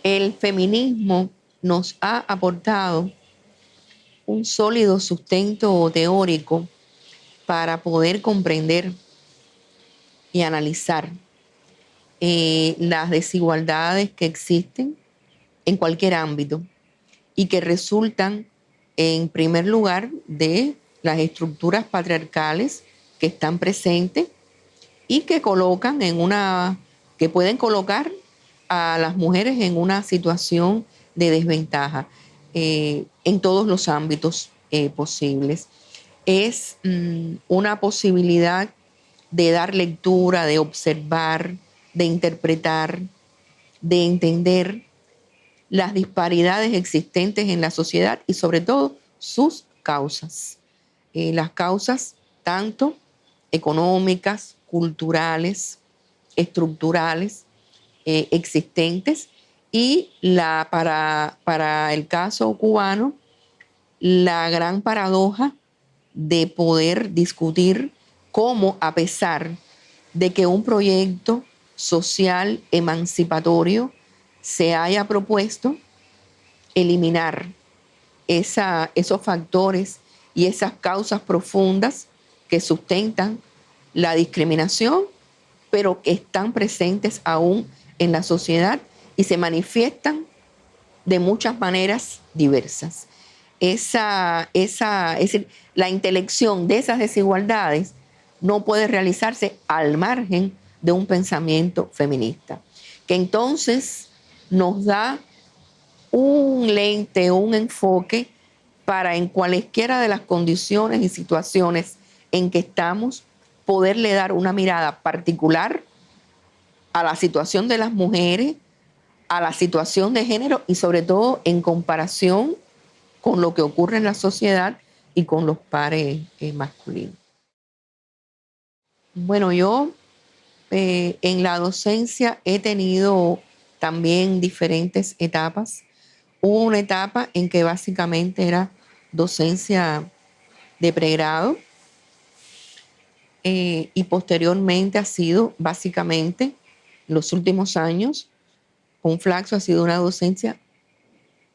El feminismo nos ha aportado un sólido sustento teórico para poder comprender y analizar las desigualdades que existen en cualquier ámbito y que resultan, en primer lugar, de las estructuras patriarcales que están presentes y que colocan que pueden colocar a las mujeres en una situación de desventaja en todos los ámbitos posibles. Es una posibilidad de dar lectura, de observar, de interpretar, de entender las disparidades existentes en la sociedad y sobre todo sus causas. Las causas tanto económicas, culturales, estructurales, existentes y para el caso cubano, la gran paradoja de poder discutir cómo, a pesar de que un proyecto social emancipatorio se haya propuesto, eliminar esos factores y esas causas profundas que sustentan la discriminación, pero que están presentes aún en la sociedad y se manifiestan de muchas maneras diversas. Es decir, la intelección de esas desigualdades no puede realizarse al margen de un pensamiento feminista, que entonces nos da un lente, un enfoque para en cualesquiera de las condiciones y situaciones en que estamos, poderle dar una mirada particular a la situación de las mujeres, a la situación de género y sobre todo en comparación con lo que ocurre en la sociedad y con los pares masculinos. Bueno, yo en la docencia he tenido también diferentes etapas. Hubo una etapa en que básicamente era docencia de pregrado y posteriormente ha sido básicamente los últimos años, con Flaxo ha sido una docencia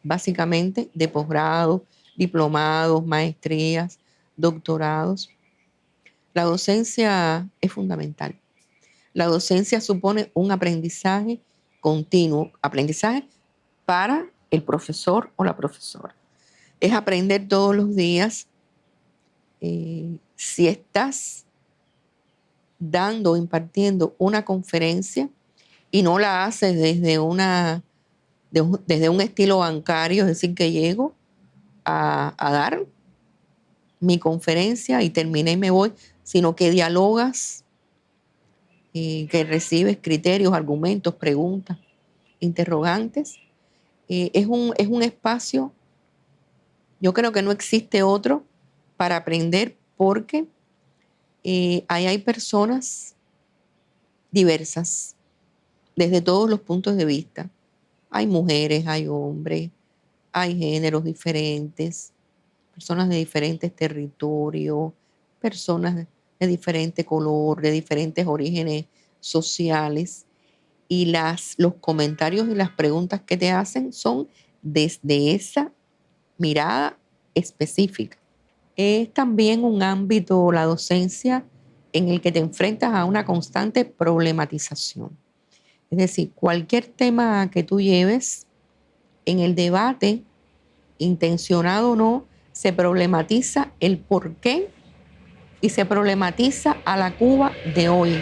básicamente de posgrado, diplomados, maestrías, doctorados. La docencia es fundamental. La docencia supone un aprendizaje continuo, aprendizaje para el profesor o la profesora. Es aprender todos los días. Si estás dando o impartiendo una conferencia y no la haces desde un estilo bancario, es decir, que llego a dar mi conferencia y terminé y me voy, sino que dialogas, que recibes criterios, argumentos, preguntas, interrogantes. Es un espacio, yo creo que no existe otro para aprender porque ahí hay personas diversas desde todos los puntos de vista. Hay mujeres, hay hombres, hay géneros diferentes, personas de diferentes territorios, personas de diferente color, de diferentes orígenes sociales. Y los comentarios y las preguntas que te hacen son desde esa mirada específica. Es también un ámbito, la docencia, en el que te enfrentas a una constante problematización. Es decir, cualquier tema que tú lleves en el debate, intencionado o no, se problematiza el por qué y se problematiza a la Cuba de hoy,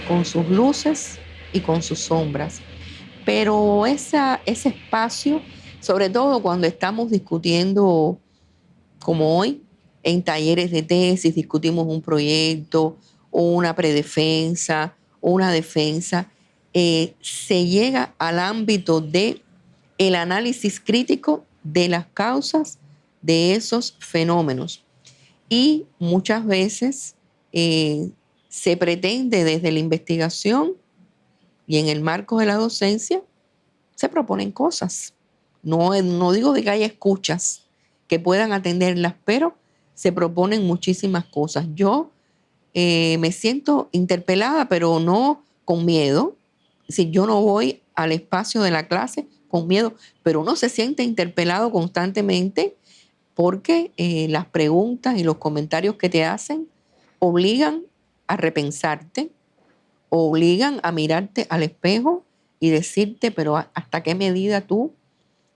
con sus luces y con sus sombras. Pero ese espacio, sobre todo cuando estamos discutiendo, como hoy, en talleres de tesis, discutimos un proyecto o una predefensa o una defensa, se llega al ámbito de el análisis crítico de las causas de esos fenómenos. Y muchas veces se pretende desde la investigación y en el marco de la docencia, se proponen cosas. No digo de que haya escuchas que puedan atenderlas, pero se proponen muchísimas cosas. Yo me siento interpelada, pero no con miedo. Si yo no voy al espacio de la clase con miedo, pero uno se siente interpelado constantemente porque las preguntas y los comentarios que te hacen obligan a repensarte, obligan a mirarte al espejo y decirte, pero ¿hasta qué medida tú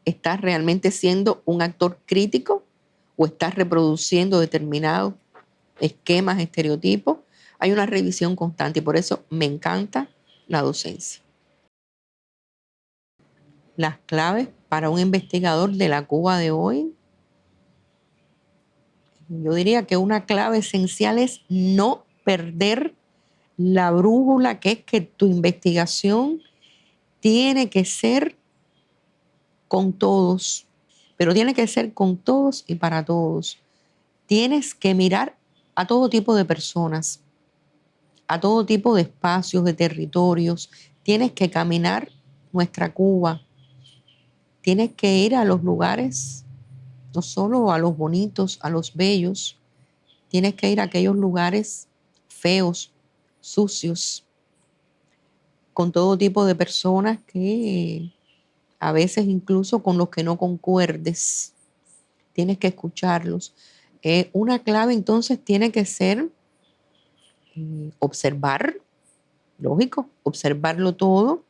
estás realmente siendo un actor crítico o estás reproduciendo determinados esquemas, estereotipos? Hay una revisión constante y por eso me encanta la docencia. Las claves para un investigador de la Cuba de hoy, yo diría que una clave esencial es no perder la brújula, que es que tu investigación tiene que ser con todos, pero tiene que ser con todos y para todos. Tienes que mirar a todo tipo de personas, a todo tipo de espacios, de territorios. Tienes que caminar nuestra Cuba. Tienes que ir a los lugares, no solo a los bonitos, a los bellos. Tienes que ir a aquellos lugares feos, sucios, con todo tipo de personas que a veces incluso con los que no concuerdes. Tienes que escucharlos. Una clave entonces tiene que ser observar, lógico, observarlo todo,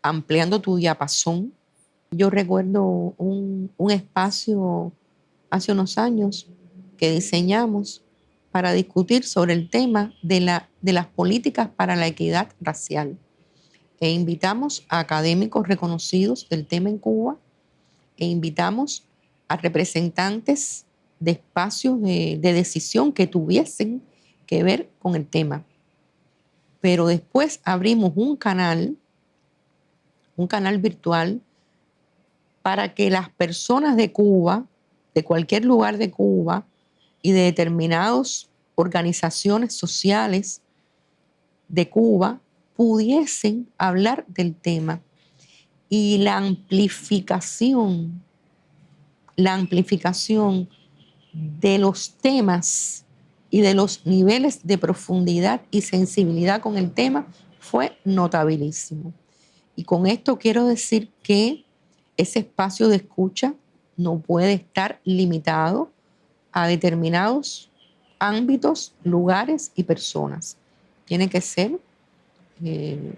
ampliando tu diapasón. Yo recuerdo un espacio hace unos años que diseñamos para discutir sobre el tema de las políticas para la equidad racial. E invitamos a académicos reconocidos del tema en Cuba e invitamos a representantes de espacios de decisión que tuviesen que ver con el tema. Pero después abrimos un canal virtual, para que las personas de Cuba, de cualquier lugar de Cuba y de determinadas organizaciones sociales de Cuba pudiesen hablar del tema. Y la amplificación de los temas y de los niveles de profundidad y sensibilidad con el tema fue notabilísimo. Y con esto quiero decir que ese espacio de escucha no puede estar limitado a determinados ámbitos, lugares y personas. Tiene que ser eh,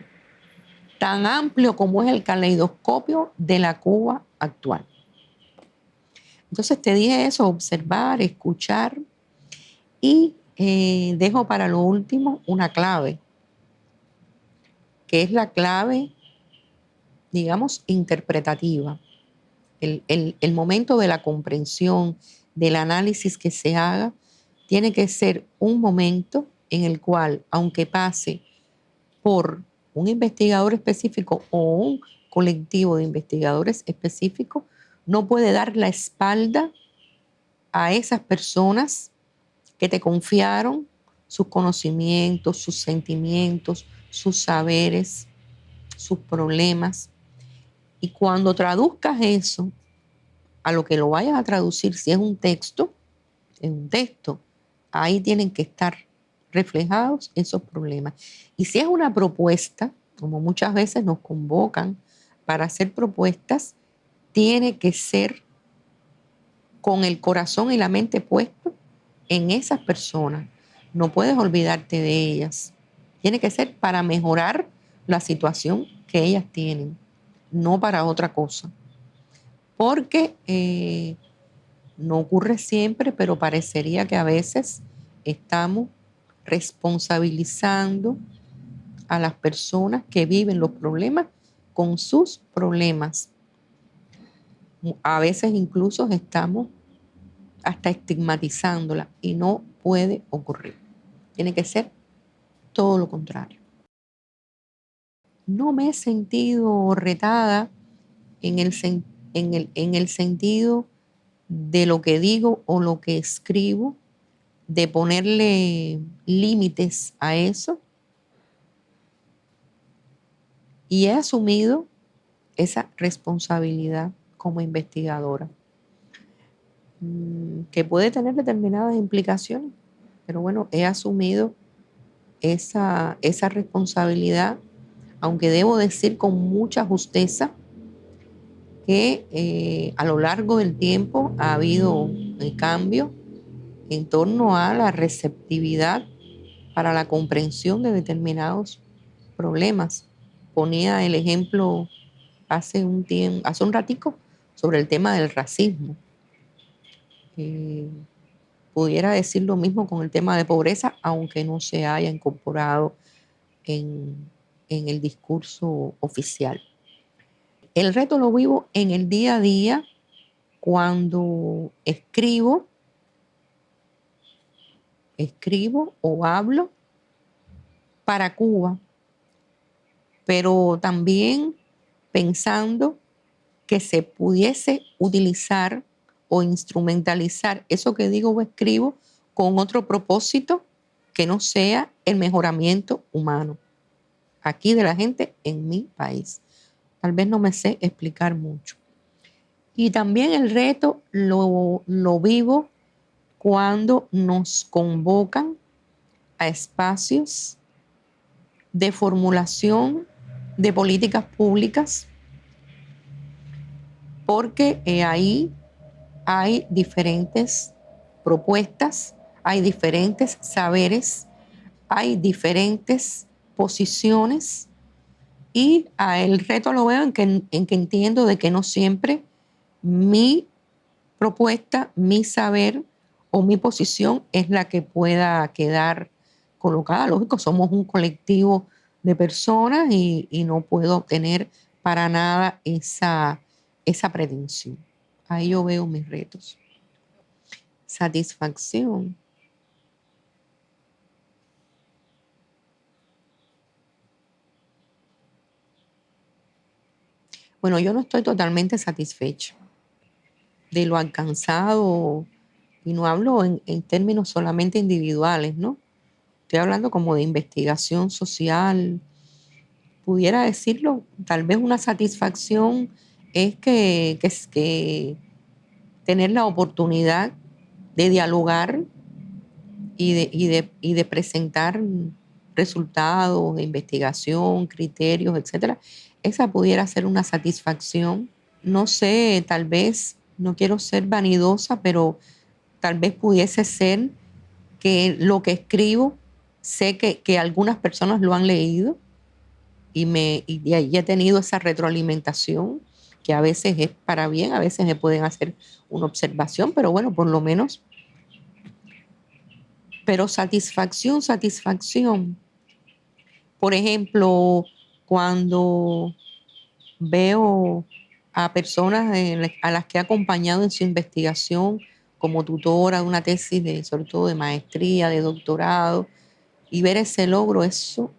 tan amplio como es el caleidoscopio de la Cuba actual. Entonces te dije eso, observar, escuchar y dejo para lo último una clave, que es la clave, digamos, interpretativa. El momento de la comprensión, del análisis que se haga, tiene que ser un momento en el cual, aunque pase por un investigador específico o un colectivo de investigadores específicos, no puede dar la espalda a esas personas que te confiaron sus conocimientos, sus sentimientos, sus saberes, sus problemas. Y cuando traduzcas eso a lo que lo vayas a traducir, si es un texto, ahí tienen que estar reflejados esos problemas. Y si es una propuesta, como muchas veces nos convocan para hacer propuestas, tiene que ser con el corazón y la mente puestos en esas personas. No puedes olvidarte de ellas. Tiene que ser para mejorar la situación que ellas tienen, no para otra cosa. Porque no ocurre siempre, pero parecería que a veces estamos responsabilizando a las personas que viven los problemas con sus problemas. A veces incluso estamos hasta estigmatizándola y no puede ocurrir. Tiene que ser todo lo contrario. No me he sentido retada en el sentido de lo que digo o lo que escribo, de ponerle límites a eso, y he asumido esa responsabilidad como investigadora, que puede tener determinadas implicaciones, pero bueno, he asumido esa responsabilidad, aunque debo decir con mucha justeza que a lo largo del tiempo ha habido cambio en torno a la receptividad para la comprensión de determinados problemas. Ponía el ejemplo hace un ratico sobre el tema del racismo. Eh, Pudiera decir lo mismo con el tema de pobreza, aunque no se haya incorporado en el discurso oficial. El reto lo vivo en el día a día cuando escribo o hablo para Cuba, pero también pensando que se pudiese utilizar o instrumentalizar eso que digo o escribo con otro propósito que no sea el mejoramiento humano aquí de la gente en mi país. Tal vez no me sé explicar mucho. Y también el reto lo vivo cuando nos convocan a espacios de formulación de políticas públicas, porque ahí hay diferentes propuestas, hay diferentes saberes, hay diferentes posiciones y el reto lo veo en que entiendo de que no siempre mi propuesta, mi saber o mi posición es la que pueda quedar colocada. Lógico, somos un colectivo de personas y no puedo obtener para nada esa pretensión. Ahí yo veo mis retos. Satisfacción. Bueno, yo no estoy totalmente satisfecha de lo alcanzado y no hablo en términos solamente individuales, ¿no? Estoy hablando como de investigación social. Pudiera decirlo, tal vez una satisfacción es que tener la oportunidad de dialogar y de presentar resultados de investigación, criterios, etcétera. Esa pudiera ser una satisfacción. No sé, tal vez, no quiero ser vanidosa, pero tal vez pudiese ser que lo que escribo, sé que algunas personas lo han leído y he tenido esa retroalimentación, que a veces es para bien, a veces me pueden hacer una observación, pero bueno, por lo menos. Pero satisfacción. Por ejemplo, cuando veo a personas a las que he acompañado en su investigación como tutora de una tesis sobre todo de maestría, de doctorado, y ver ese logro, eso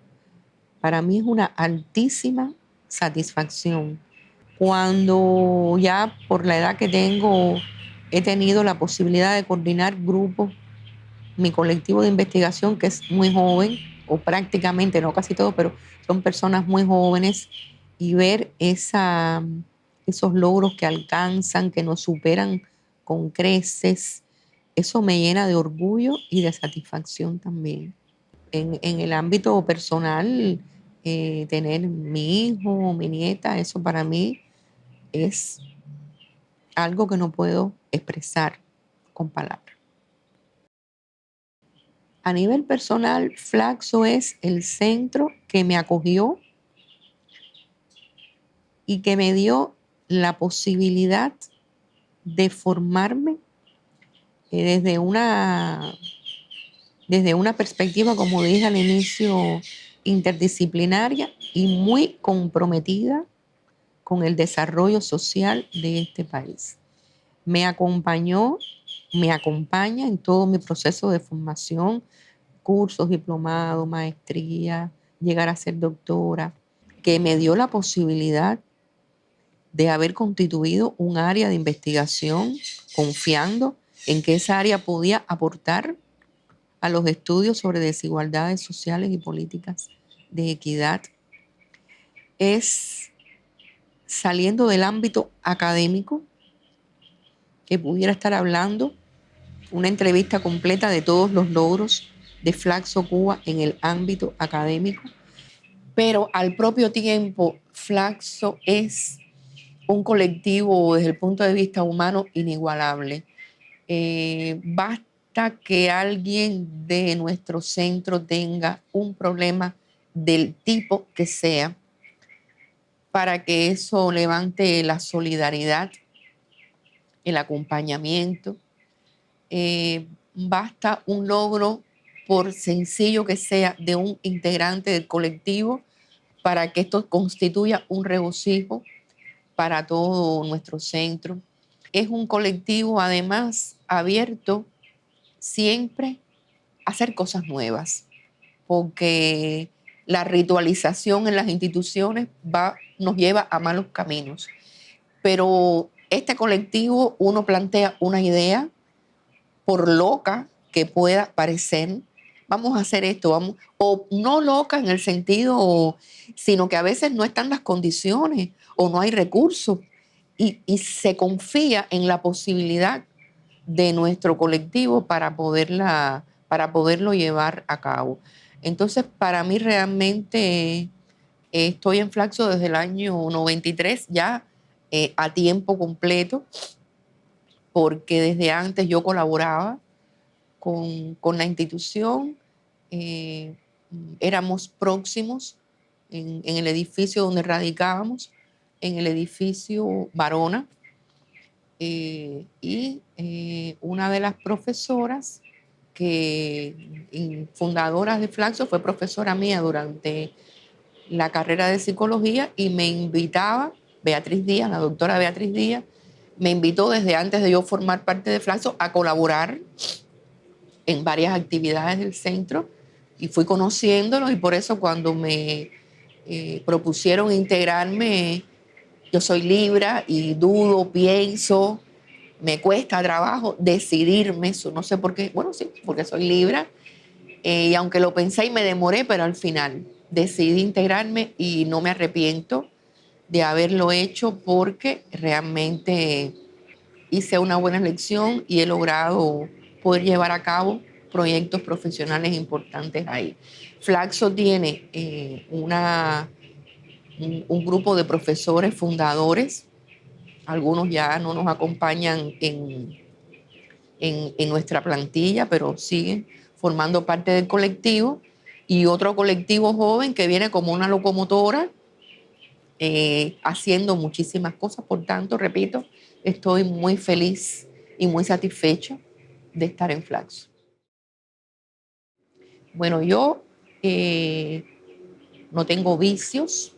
para mí es una altísima satisfacción. Cuando ya por la edad que tengo he tenido la posibilidad de coordinar grupos, mi colectivo de investigación que es muy joven, o prácticamente, no casi todo, pero son personas muy jóvenes, y ver esos logros que alcanzan, que nos superan con creces, eso me llena de orgullo y de satisfacción también. En el ámbito personal, tener mi hijo, mi nieta, eso para mí es algo que no puedo expresar con palabras. A nivel personal, Flaxo es el centro que me acogió y que me dio la posibilidad de formarme desde una perspectiva, como dije al inicio, interdisciplinaria y muy comprometida con el desarrollo social de este país. Me acompañó, me acompaña en todo mi proceso de formación, cursos, diplomados, maestría, llegar a ser doctora, que me dio la posibilidad de haber constituido un área de investigación confiando en que esa área podía aportar a los estudios sobre desigualdades sociales y políticas de equidad. Es saliendo del ámbito académico que pudiera estar hablando una entrevista completa de todos los logros de Flaxo Cuba en el ámbito académico, pero al propio tiempo Flaxo es un colectivo desde el punto de vista humano inigualable. Basta que alguien de nuestro centro tenga un problema del tipo que sea para que eso levante la solidaridad, el acompañamiento. Basta un logro, por sencillo que sea, de un integrante del colectivo para que esto constituya un regocijo para todo nuestro centro. Es un colectivo además abierto siempre a hacer cosas nuevas, porque la ritualización en las instituciones nos lleva a malos caminos. Pero este colectivo, uno plantea una idea, por loca que pueda parecer, vamos a hacer esto, vamos, o no loca en el sentido, sino que a veces no están las condiciones o no hay recursos y se confía en la posibilidad de nuestro colectivo para poderlo llevar a cabo. Entonces, para mí realmente estoy en Flaxo desde el año 93, ya a tiempo completo, porque desde antes yo colaboraba con la institución, eh, éramos próximos en el edificio donde radicábamos, en el edificio Barona, y una de las profesoras fundadoras de Flaxo fue profesora mía durante la carrera de psicología y me invitaba, Beatriz Díaz, la doctora Beatriz Díaz, me invitó desde antes de yo formar parte de Flaxo a colaborar en varias actividades del centro y fui conociéndolo y por eso cuando me propusieron integrarme, yo soy Libra y dudo, pienso, me cuesta trabajo decidirme, eso no sé por qué, bueno sí, porque soy Libra, y aunque lo pensé y me demoré, pero al final decidí integrarme y no me arrepiento de haberlo hecho porque realmente hice una buena elección y he logrado poder llevar a cabo proyectos profesionales importantes ahí. Flaxo tiene un grupo de profesores fundadores, algunos ya no nos acompañan en nuestra plantilla, pero siguen formando parte del colectivo, y otro colectivo joven que viene como una locomotora, haciendo muchísimas cosas. Por tanto, repito, estoy muy feliz y muy satisfecha de estar en Flaxo. Bueno, yo no tengo vicios,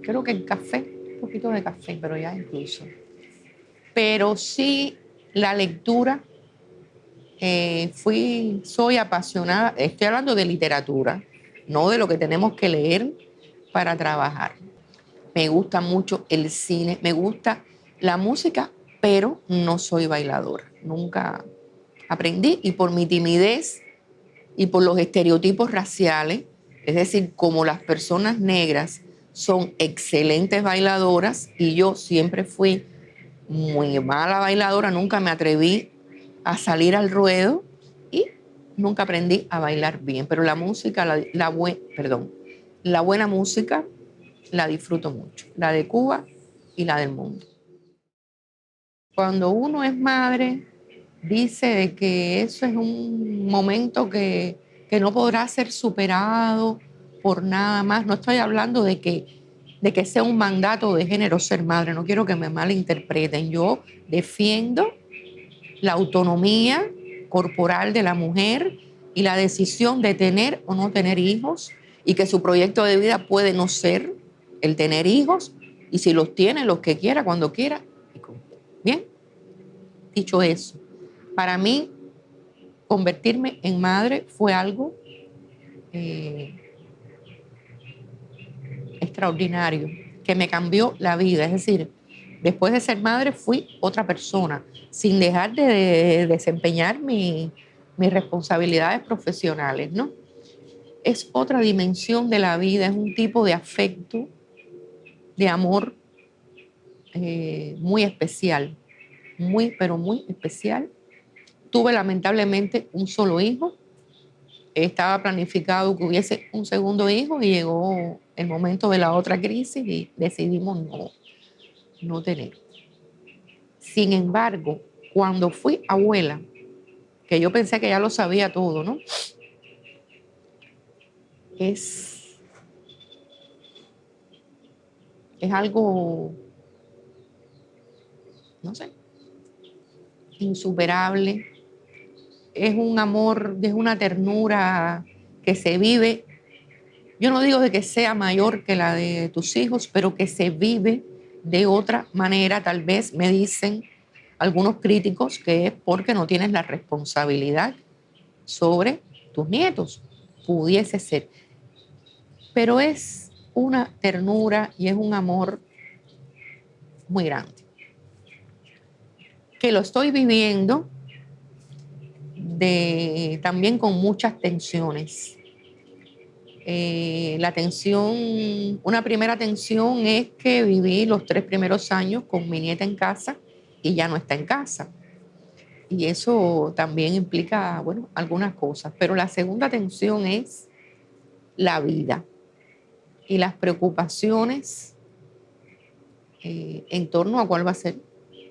creo que el café, un poquito de café, pero ya incluso. Pero sí la lectura, soy apasionada, estoy hablando de literatura, no de lo que tenemos que leer para trabajar. Me gusta mucho el cine, me gusta la música, pero no soy bailadora. Nunca aprendí, y por mi timidez y por los estereotipos raciales, es decir, como las personas negras son excelentes bailadoras y yo siempre fui muy mala bailadora, nunca me atreví a salir al ruedo y nunca aprendí a bailar bien. Pero la música, la buena música la disfruto mucho, la de Cuba y la del mundo. Cuando uno es madre, dice de que eso es un momento que no podrá ser superado por nada más. No estoy hablando de que sea un mandato de género ser madre, no quiero que me malinterpreten. Yo defiendo la autonomía corporal de la mujer y la decisión de tener o no tener hijos, y que su proyecto de vida puede no ser el tener hijos, y si los tiene, los que quiera, cuando quiera. Bien, dicho eso, para mí convertirme en madre fue algo eh, extraordinario, que me cambió la vida. Es decir, después de ser madre fui otra persona, sin dejar de desempeñar mis responsabilidades profesionales, ¿no? Es otra dimensión de la vida, es un tipo de afecto, de amor, muy especial, muy, pero muy especial. Tuve lamentablemente un solo hijo, estaba planificado que hubiese un segundo hijo y llegó el momento de la otra crisis y decidimos no tener. Sin embargo, cuando fui abuela, que yo pensé que ya lo sabía todo, ¿no? Es algo, no sé, insuperable. Es un amor, es una ternura que se vive. Yo no digo de que sea mayor que la de tus hijos, pero que se vive de otra manera. Tal vez me dicen algunos críticos que es porque no tienes la responsabilidad sobre tus nietos. Pudiese ser. Pero es una ternura y es un amor muy grande. Que lo estoy viviendo también con muchas tensiones. La tensión, una primera tensión es que viví los 3 primeros años con mi nieta en casa y ya no está en casa. Y eso también implica, bueno, algunas cosas. Pero la segunda tensión es la vida y las preocupaciones en torno a cuál va a ser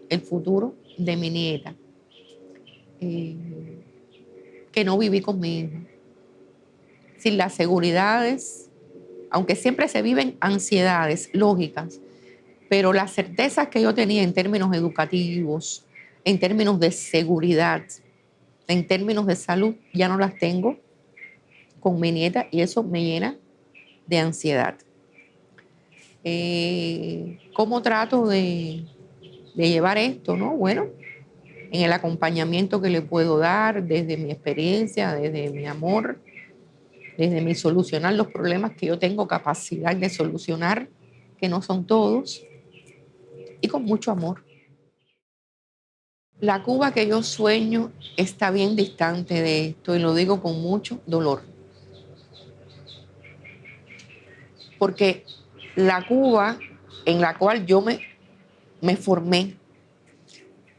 el futuro de mi nieta, que no viví con mi hijo. Sin las seguridades, aunque siempre se viven ansiedades lógicas, pero las certezas que yo tenía en términos educativos, en términos de seguridad, en términos de salud, ya no las tengo con mi nieta y eso me llena de ansiedad. ¿Cómo trato de llevar esto, no? Bueno, en el acompañamiento que le puedo dar desde mi experiencia, desde mi amor, desde mi solucionar los problemas que yo tengo capacidad de solucionar, que no son todos, y con mucho amor. La Cuba que yo sueño está bien distante de esto y lo digo con mucho dolor. Porque la Cuba en la cual yo me formé,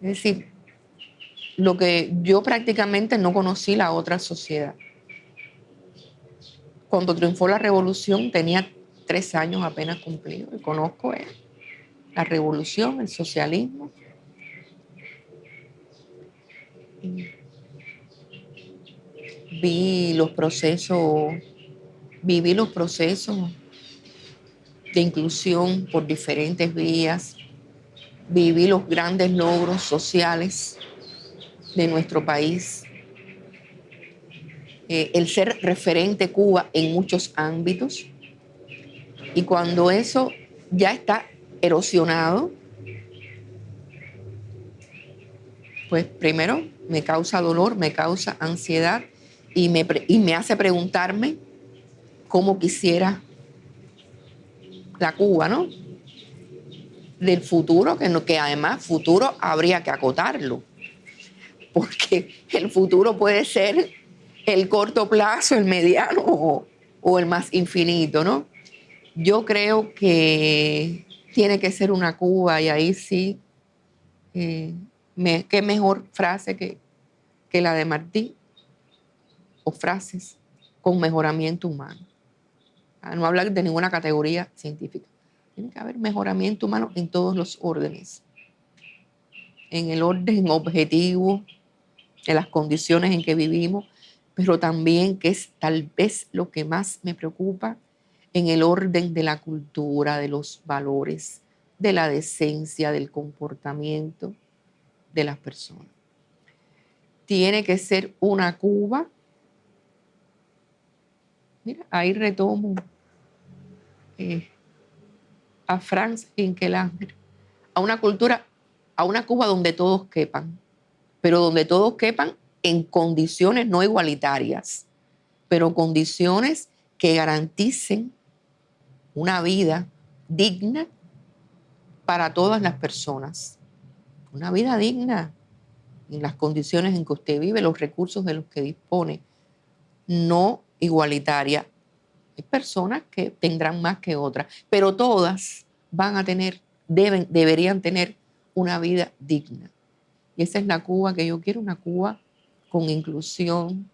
es decir, lo que yo prácticamente no conocí la otra sociedad. Cuando triunfó la revolución tenía 3 años apenas cumplidos y conozco la revolución, el socialismo. Viví los procesos de inclusión por diferentes vías, viví los grandes logros sociales de nuestro país, el ser referente Cuba en muchos ámbitos. Y cuando eso ya está erosionado, pues primero me causa dolor, me causa ansiedad y me hace preguntarme cómo quisiera la Cuba, ¿no? Del futuro, que además futuro habría que acotarlo, porque el futuro puede ser el corto plazo, el mediano o el más infinito, ¿no? Yo creo que tiene que ser una Cuba y ahí sí, qué mejor frase que la de Martí, o frases con mejoramiento humano. A no hablar de ninguna categoría científica. Tiene que haber mejoramiento humano en todos los órdenes. En el orden objetivo, en las condiciones en que vivimos, pero también, que es tal vez lo que más me preocupa, en el orden de la cultura, de los valores, de la decencia, del comportamiento de las personas. Tiene que ser una Cuba. Mira, ahí retomo a Franz Hinkelhammer, a una cultura, a una Cuba donde todos quepan, pero donde todos quepan en condiciones no igualitarias, pero condiciones que garanticen una vida digna para todas las personas. Una vida digna en las condiciones en que usted vive, los recursos de los que dispone, no igualitaria. Hay personas que tendrán más que otras, pero todas van a tener, deberían tener una vida digna. Y esa es la Cuba que yo quiero, una Cuba con inclusión,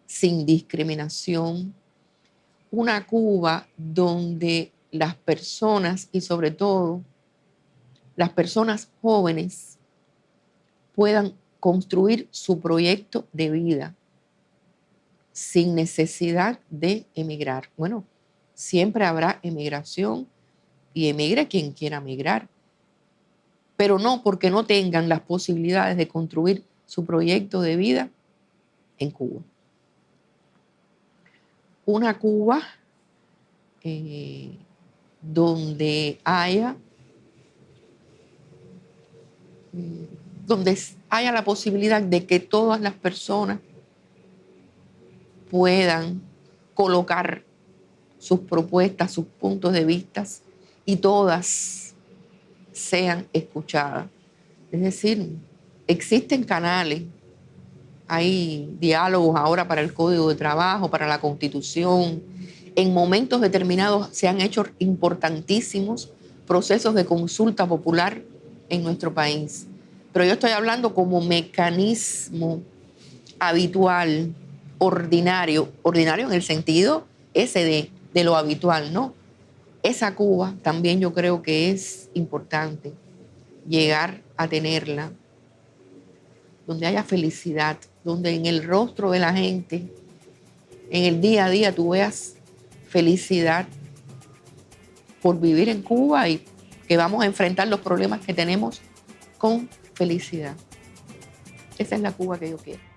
sin discriminación, una Cuba donde las personas y sobre todo las personas jóvenes puedan construir su proyecto de vida sin necesidad de emigrar. Bueno, siempre habrá emigración y emigre quien quiera emigrar, pero no porque no tengan las posibilidades de construir su proyecto de vida en Cuba. Una Cuba donde haya la posibilidad de que todas las personas puedan colocar sus propuestas, sus puntos de vista y todas sean escuchadas. Es decir, existen canales, hay diálogos ahora para el Código de Trabajo, para la Constitución. En momentos determinados se han hecho importantísimos procesos de consulta popular en nuestro país. Pero yo estoy hablando como mecanismo habitual, ordinario en el sentido ese de lo habitual, ¿no? Esa Cuba también yo creo que es importante llegar a tenerla, donde haya felicidad, donde en el rostro de la gente, en el día a día, tú veas felicidad por vivir en Cuba y que vamos a enfrentar los problemas que tenemos con felicidad. Esa es la Cuba que yo quiero.